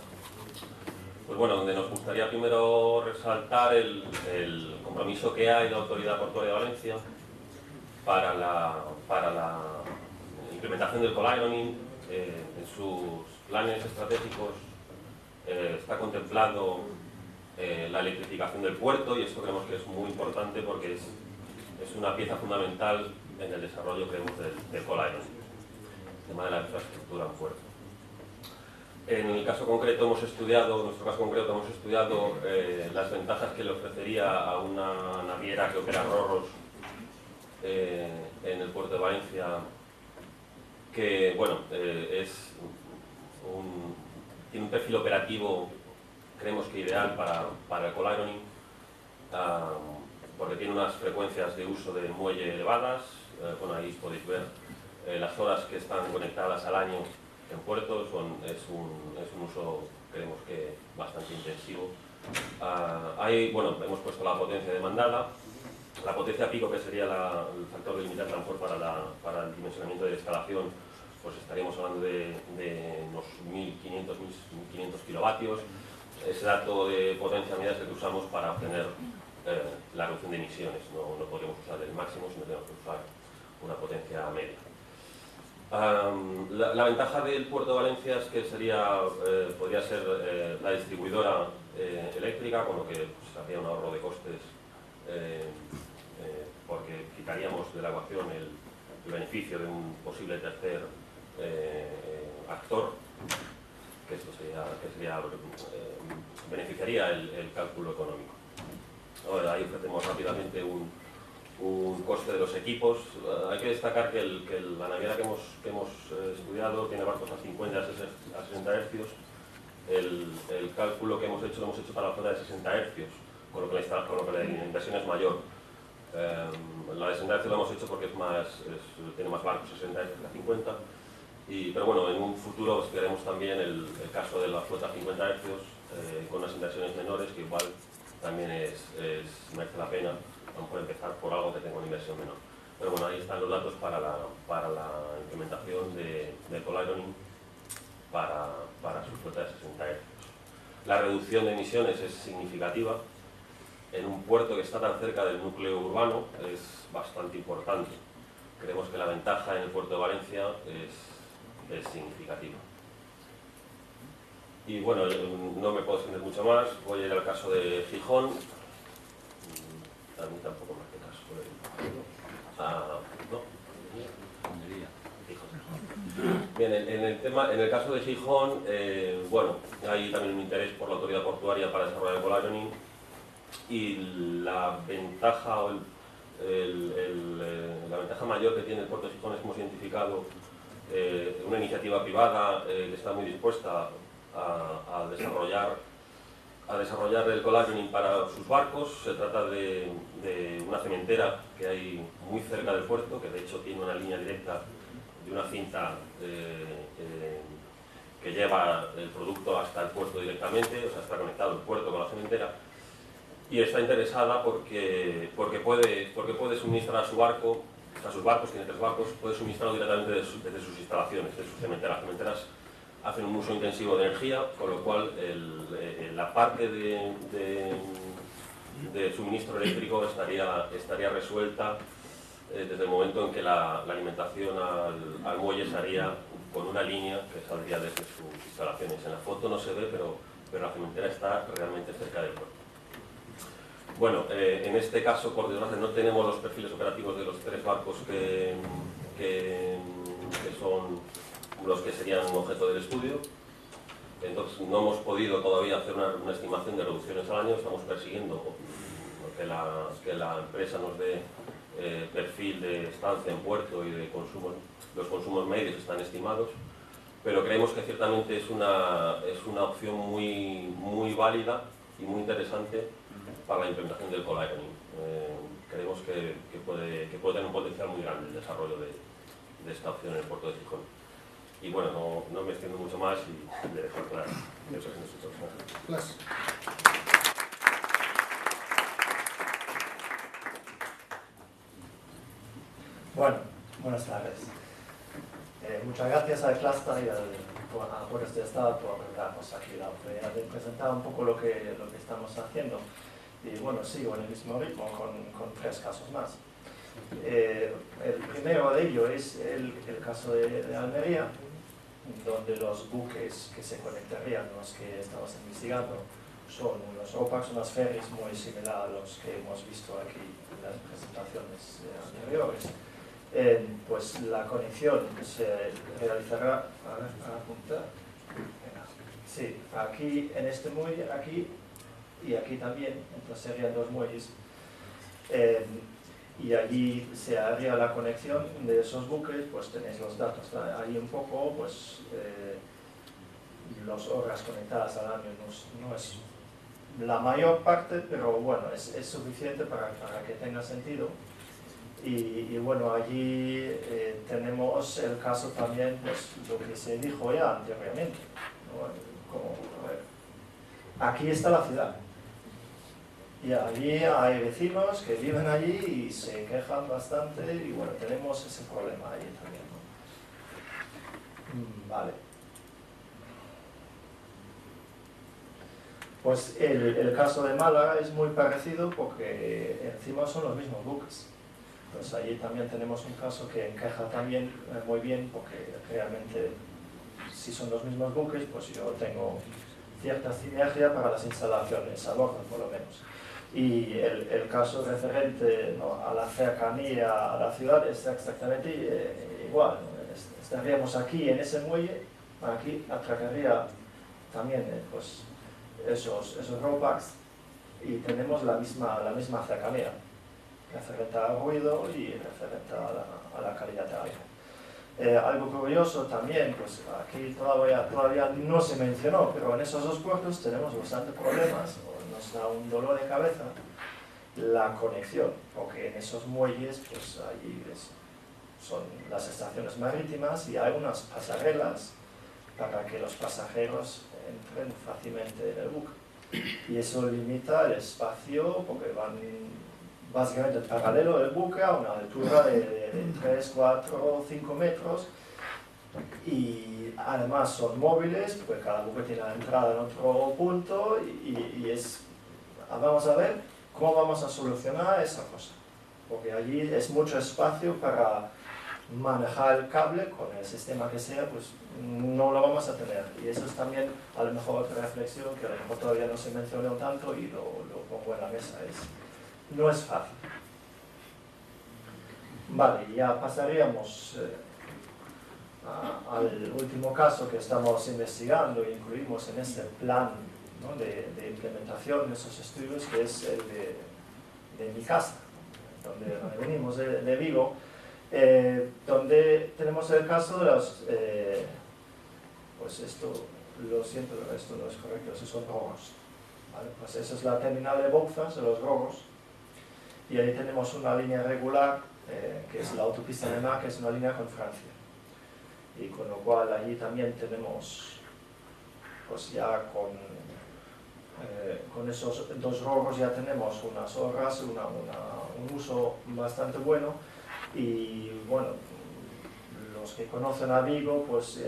Pues bueno, donde nos gustaría primero resaltar el compromiso que hay de la Autoridad Portuaria de Valencia para la implementación del Coal Ironing. En sus planes estratégicos está contemplado la electrificación del puerto, y esto creemos que es muy importante porque es una pieza fundamental en el desarrollo, creemos, del Coal Ironing, el tema de la infraestructura en puerto. En el caso concreto hemos estudiado, las ventajas que le ofrecería a una naviera que opera RoRos en el puerto de Valencia, que bueno, tiene un perfil operativo, creemos que ideal para el Coal Ironing, porque tiene unas frecuencias de uso de muelle elevadas. Bueno, ahí podéis ver las horas que están conectadas al año en puerto, es un uso, creemos que bastante intensivo. Ahí, bueno, hemos puesto la potencia demandada, la potencia pico, que sería el factor de limitar transport para el dimensionamiento de la instalación, pues estaríamos hablando de unos 1.500 kilovatios. Ese dato de potencia media es el que usamos para obtener la reducción de emisiones. No podríamos usar el máximo, sino tenemos que usar una potencia media. La ventaja del puerto de Valencia es que podría ser la distribuidora eléctrica, con lo que pues, habría un ahorro de costes, porque quitaríamos de la ecuación el beneficio de un posible tercer actor, que esto beneficiaría el cálculo económico. Ahora, ahí ofrecemos rápidamente un coste de los equipos. Hay que destacar que la naviera que hemos estudiado tiene barcos a 50 a 60 hercios. El cálculo que hemos hecho lo hemos hecho para la flota de 60 hercios, con lo que la inversión es mayor. La de 60 hercios lo hemos hecho porque tiene más barcos a 60 hercios que a 50. Pero bueno, en un futuro estudiaremos también el caso de la flota a 50 hercios, con unas inversiones menores, que igual también merece la pena a lo mejor empezar por algo que tenga una inversión menor. Pero bueno, ahí están los datos para la implementación de Coal Ironing para su flota de 60 hercios. La reducción de emisiones es significativa. En un puerto que está tan cerca del núcleo urbano es bastante importante. Creemos que la ventaja en el puerto de Valencia es significativa. Y bueno, no me puedo extender mucho más, voy a ir al caso de Gijón. A mí tampoco me hace caso. ¿No? Bien, en el caso de Gijón, bueno, hay también un interés por la autoridad portuaria para desarrollar el Coal Ironing, y la ventaja mayor que tiene el puerto de Gijón es que hemos identificado una iniciativa privada que está muy dispuesta a desarrollar el Coal Ironing para sus barcos. Se trata de una cementera que hay muy cerca del puerto, que de hecho tiene una línea directa de una cinta que lleva el producto hasta el puerto directamente, o sea, está conectado el puerto con la cementera, y está interesada porque puede suministrar a su barco, a sus barcos, tiene 3 barcos, puede suministrarlo directamente desde sus instalaciones, de sus cementeras. Las cementeras hacen un uso intensivo de energía, con lo cual la parte de suministro eléctrico estaría resuelta desde el momento en que la alimentación al muelle se haría con una línea que saldría desde sus instalaciones. En la foto no se ve, pero la cementera está realmente cerca del puerto. Bueno, en este caso, por desgracia, no tenemos los perfiles operativos de los 3 barcos que son los que serían un objeto del estudio. Entonces no hemos podido todavía hacer una estimación de reducciones al año. Estamos persiguiendo que la empresa nos dé perfil de estancia en puerto y de consumo. Los consumos medios están estimados, pero creemos que ciertamente es una opción muy válida y muy interesante para la implementación del coal ironing. Creemos que puede tener un potencial muy grande el desarrollo de esta opción en el puerto de Gijón. Y bueno, no me extiendo mucho más y le dejo entrar. Gracias. Bueno, buenas tardes. Muchas gracias al Cluster y a Juegos de Estado por darnos aquí la oportunidad de presentar un poco lo que estamos haciendo. Y bueno, sigo en el mismo ritmo con 3 casos más. El primero de ellos es el caso de Almería, donde los buques que se conectarían, los que estamos investigando, son unos RoPax, unas ferries muy similares a los que hemos visto aquí en las presentaciones anteriores. Pues la conexión se realizará, sí, aquí en este muelle, aquí y aquí también, entonces serían 2 muelles, y allí se haría la conexión de esos buques. Pues tenéis los datos ahí un poco, pues las horas conectadas al año no es la mayor parte, pero bueno, es suficiente para que tenga sentido. Y bueno, allí tenemos el caso también, pues lo que se dijo ya anteriormente, ¿no? Aquí está la ciudad y allí hay vecinos que viven allí y se quejan bastante, y bueno, tenemos ese problema allí también, ¿no? Vale. Pues el caso de Málaga es muy parecido porque encima son los mismos buques. Pues allí también tenemos un caso que encaja también muy bien, porque realmente si son los mismos buques, pues yo tengo cierta sinergia para las instalaciones a bordo, por lo menos. Y el caso referente, ¿no?, a la cercanía a la ciudad es exactamente igual, ¿no? Estaríamos aquí en ese muelle, aquí atracaría también pues esos RoPax, y tenemos la misma cercanía referente al ruido y referente a la calidad de aire. Algo curioso también, pues aquí todavía no se mencionó, pero en esos 2 puertos tenemos bastantes problemas, nos da un dolor de cabeza la conexión, porque en esos muelles, pues allí son las estaciones marítimas y hay unas pasarelas para que los pasajeros entren fácilmente en el buque. Y eso limita el espacio, porque van básicamente paralelo del buque a una altura de 3, 4, 5 metros, y además son móviles, porque cada buque tiene la entrada en otro punto, y vamos a ver cómo vamos a solucionar esa cosa, porque allí es mucho espacio para manejar el cable con el sistema que sea, pues no lo vamos a tener. Y eso es también a lo mejor otra reflexión que a lo mejor todavía no se mencionó tanto y lo pongo en la mesa. No es fácil. Vale, ya pasaríamos al último caso que estamos investigando e incluimos en este plan, ¿no?, de implementación de esos estudios, que es el de mi casa, donde venimos de Vigo, donde tenemos el caso de los, pues esto, lo siento, esto no es correcto, esos son rogos, ¿vale? Pues esa es la terminal de Bouzas, de los rogos, y ahí tenemos una línea regular, que es la autopista de Mar, que es una línea con Francia, y con lo cual allí también tenemos, pues ya con esos 2 rogos ya tenemos unas horas, un uso bastante bueno. Y bueno, los que conocen a Vigo, pues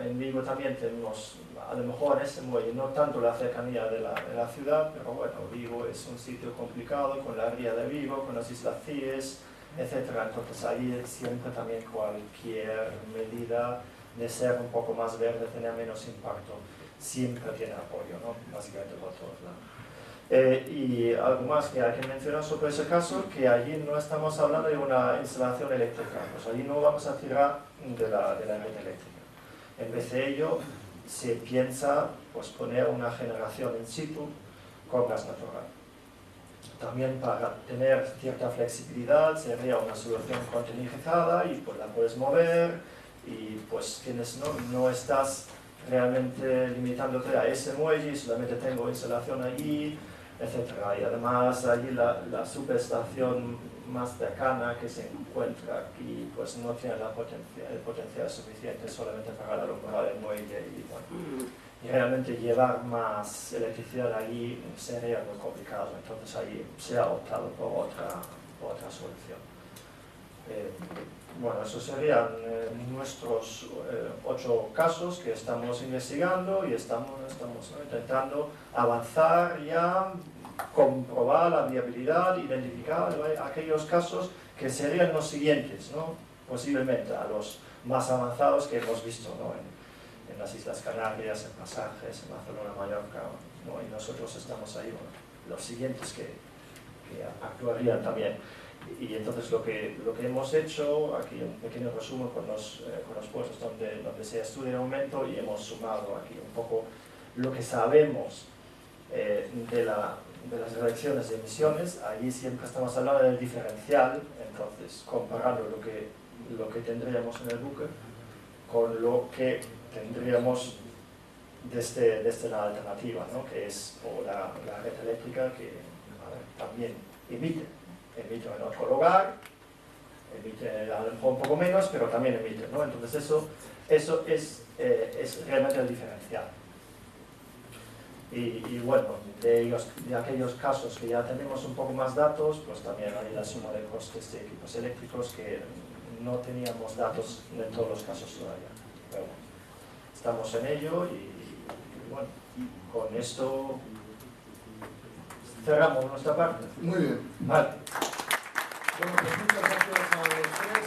en Vigo también tenemos, a lo mejor en ese muelle, no tanto la cercanía de la ciudad, pero bueno, Vigo es un sitio complicado, con la ría de Vigo, con las Islas Cíes, etc. Entonces ahí siempre también cualquier medida de ser un poco más verde, tener menos impacto, siempre tiene apoyo, ¿no?, básicamente por todos lados. Y algo más que hay que mencionar sobre ese caso, que allí no estamos hablando de una instalación eléctrica, pues allí no vamos a tirar de la red eléctrica. En vez de ello, se piensa pues poner una generación in situ con gas natural. También para tener cierta flexibilidad sería una solución containerizada y pues la puedes mover y pues no estás realmente limitándote a ese muelle y solamente tengo instalación allí. etcétera. Y además allí la subestación más cercana que se encuentra aquí pues no tiene el potencial suficiente solamente para alumbrar el muelle y, bueno, y realmente llevar más electricidad allí sería muy complicado. Entonces allí se ha optado por otra solución. Bueno, esos serían nuestros 8 casos que estamos investigando y estamos intentando avanzar ya, comprobar la viabilidad, identificar aquellos casos que serían los siguientes, ¿no? Posiblemente a los más avanzados que hemos visto, ¿no? en las Islas Canarias, en Pasajes, en Barcelona, Mallorca, ¿no? Y nosotros estamos ahí, bueno, los siguientes que actuarían también. Y entonces lo que hemos hecho, aquí un pequeño resumen con los puestos donde se estudia el aumento, y hemos sumado aquí un poco lo que sabemos de las reacciones de emisiones. Allí siempre estamos hablando del diferencial, entonces comparando lo que tendríamos en el buque con lo que tendríamos desde la alternativa, ¿no? Que es la red eléctrica, que también emite en otro lugar, emite a lo mejor un poco menos, pero también emite, ¿no? Entonces eso es realmente el diferencial. Y bueno, de aquellos casos que ya tenemos un poco más datos, pues también hay la suma de costes de equipos eléctricos que no teníamos datos de todos los casos todavía. Pero bueno, estamos en ello y bueno, con esto cerramos nuestra parte. Muy bien. Vale. Bueno, pues muchas gracias a los tres.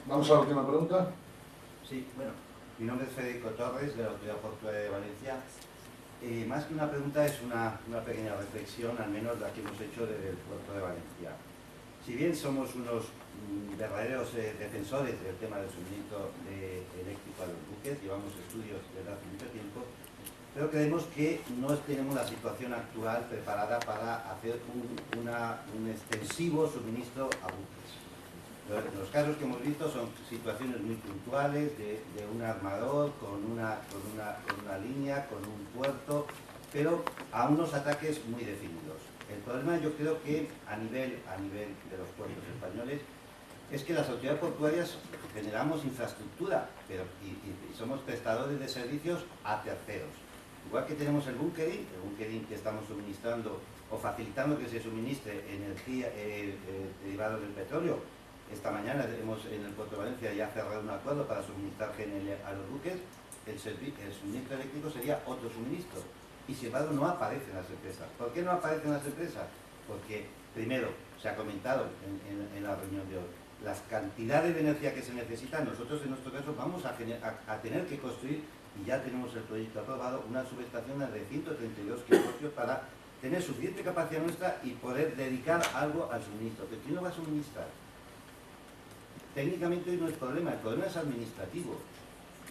Vamos a la última pregunta. Sí, bueno, mi nombre es Federico Torres, de la Autoridad Portuaria de Valencia. Más que una pregunta es una pequeña reflexión, al menos la que hemos hecho desde el puerto de Valencia. Si bien somos unos verdaderos defensores del tema del suministro eléctrico a los buques, llevamos estudios desde hace mucho tiempo, pero creemos que no tenemos la situación actual preparada para hacer un extensivo suministro a buques. Los casos que hemos visto son situaciones muy puntuales de un armador con una línea, con un puerto, pero a unos ataques muy definidos. El problema, yo creo que a nivel de los puertos españoles, es que las autoridades portuarias generamos infraestructura, pero y somos prestadores de servicios a terceros. Igual que tenemos el bunkering que estamos suministrando o facilitando que se suministre energía derivada del petróleo. Esta mañana en el puerto de Valencia ya cerrado un acuerdo para suministrar GNL a los buques. El suministro eléctrico sería otro suministro. Y sin embargo no aparecen las empresas. ¿Por qué no aparecen las empresas? Porque, primero, se ha comentado en la reunión de hoy, las cantidades de energía que se necesitan. Nosotros en nuestro caso vamos a tener que construir, y ya tenemos el proyecto aprobado, una subestación de 132 kilovatios para tener suficiente capacidad nuestra y poder dedicar algo al suministro. ¿Pero quién lo va a suministrar? técnicamente hoy no es problema, el problema es administrativo.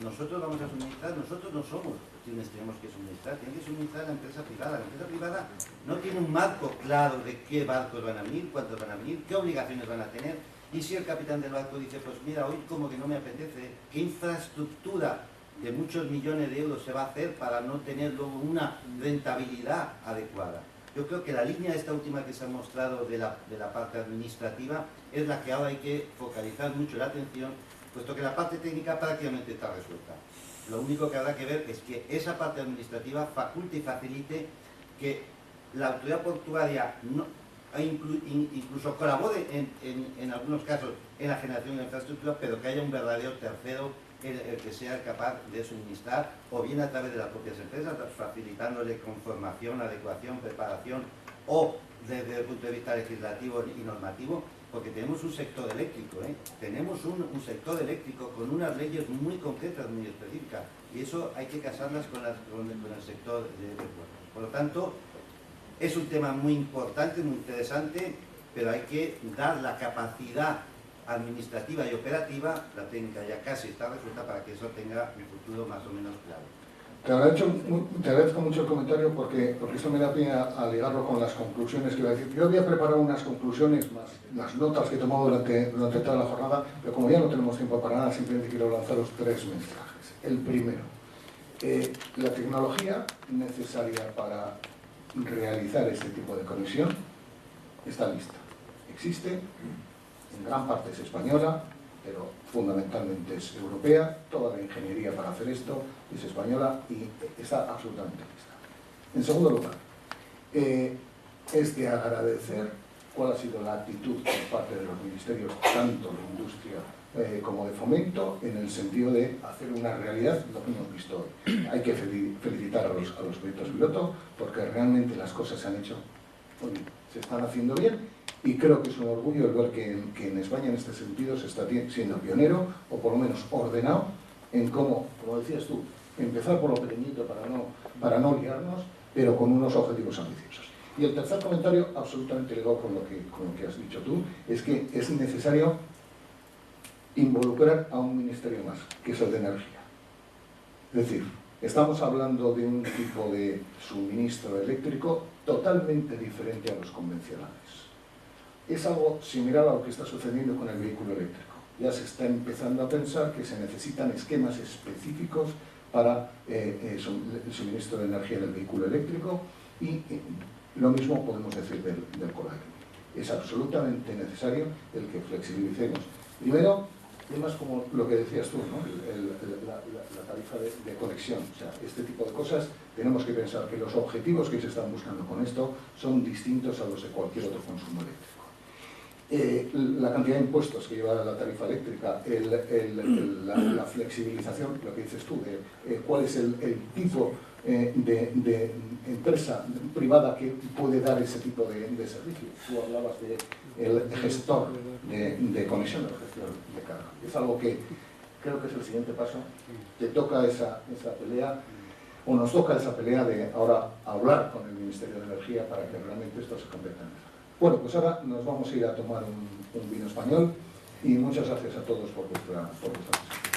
Nosotros vamos a suministrar, nosotros no somos quienes tenemos que suministrar, tiene que suministrar la empresa privada. La empresa privada no tiene un marco claro de qué barcos van a venir, cuántos van a venir, qué obligaciones van a tener. Y si el capitán del barco dice, pues mira, hoy como que no me apetece, ¿qué infraestructura de muchos millones de euros se va a hacer para no tener luego una rentabilidad adecuada? Yo creo que la línea esta última que se ha mostrado de la parte administrativa es la que ahora hay que focalizar mucho la atención, puesto que la parte técnica prácticamente está resuelta. Lo único que habrá que ver es que esa parte administrativa faculte y facilite que la autoridad portuaria incluso colabore en algunos casos en la generación de infraestructura, pero que haya un verdadero tercero el que sea capaz de suministrar, o bien a través de las propias empresas, facilitándole con formación, adecuación, preparación, o desde el punto de vista legislativo y normativo, porque tenemos un sector eléctrico, tenemos un sector eléctrico con unas leyes muy concretas, muy específicas, y eso hay que casarlas con el sector de puertos. Por lo tanto, es un tema muy importante, muy interesante, pero hay que dar la capacidad administrativa y operativa. La técnica ya casi está resuelta para que eso tenga un futuro más o menos claro. Te agradezco mucho el comentario porque esto me da pie a ligarlo con las conclusiones que iba a decir. Yo había preparado unas conclusiones más las notas que he tomado durante toda la jornada, pero como ya no tenemos tiempo para nada, simplemente quiero lanzaros 3 mensajes. El primero, la tecnología necesaria para realizar este tipo de conexión está lista. Existe, en gran parte es española, pero fundamentalmente es europea. Toda la ingeniería para hacer esto es española y está absolutamente lista. En segundo lugar, es de agradecer cuál ha sido la actitud por parte de los ministerios, tanto de Industria como de Fomento, en el sentido de hacer una realidad lo que hemos visto hoy. Hay que felicitar a los proyectos piloto porque realmente las cosas se han hecho muy bien, se están haciendo bien, y creo que es un orgullo el ver que en España en este sentido se está siendo pionero, o por lo menos ordenado, en cómo, como decías tú, empezar por lo pequeñito para no liarnos, pero con unos objetivos ambiciosos. Y el tercer comentario, absolutamente ligado con lo que has dicho tú, es que es necesario involucrar a un ministerio más, que es el de energía. Es decir, estamos hablando de un tipo de suministro eléctrico totalmente diferente a los convencionales. Es algo similar a lo que está sucediendo con el vehículo eléctrico. Ya se está empezando a pensar que se necesitan esquemas específicos para el suministro de energía del vehículo eléctrico, y lo mismo podemos decir del colegio. Es absolutamente necesario el que flexibilicemos. Primero, temas como lo que decías tú, ¿no? La tarifa de conexión. O sea, este tipo de cosas tenemos que pensar que los objetivos que se están buscando con esto son distintos a los de cualquier otro consumo eléctrico. La cantidad de impuestos que lleva la tarifa eléctrica, la flexibilización, lo que dices tú, cuál es el tipo de empresa privada que puede dar ese tipo de servicio. Tú hablabas del gestor de conexión, el gestor de carga. Es algo que creo que es el siguiente paso. Te toca esa pelea, o nos toca esa pelea de ahora hablar con el Ministerio de Energía para que realmente esto se convierta en eso. Bueno, pues ahora nos vamos a ir a tomar un vino español, y muchas gracias a todos por vuestra presencia.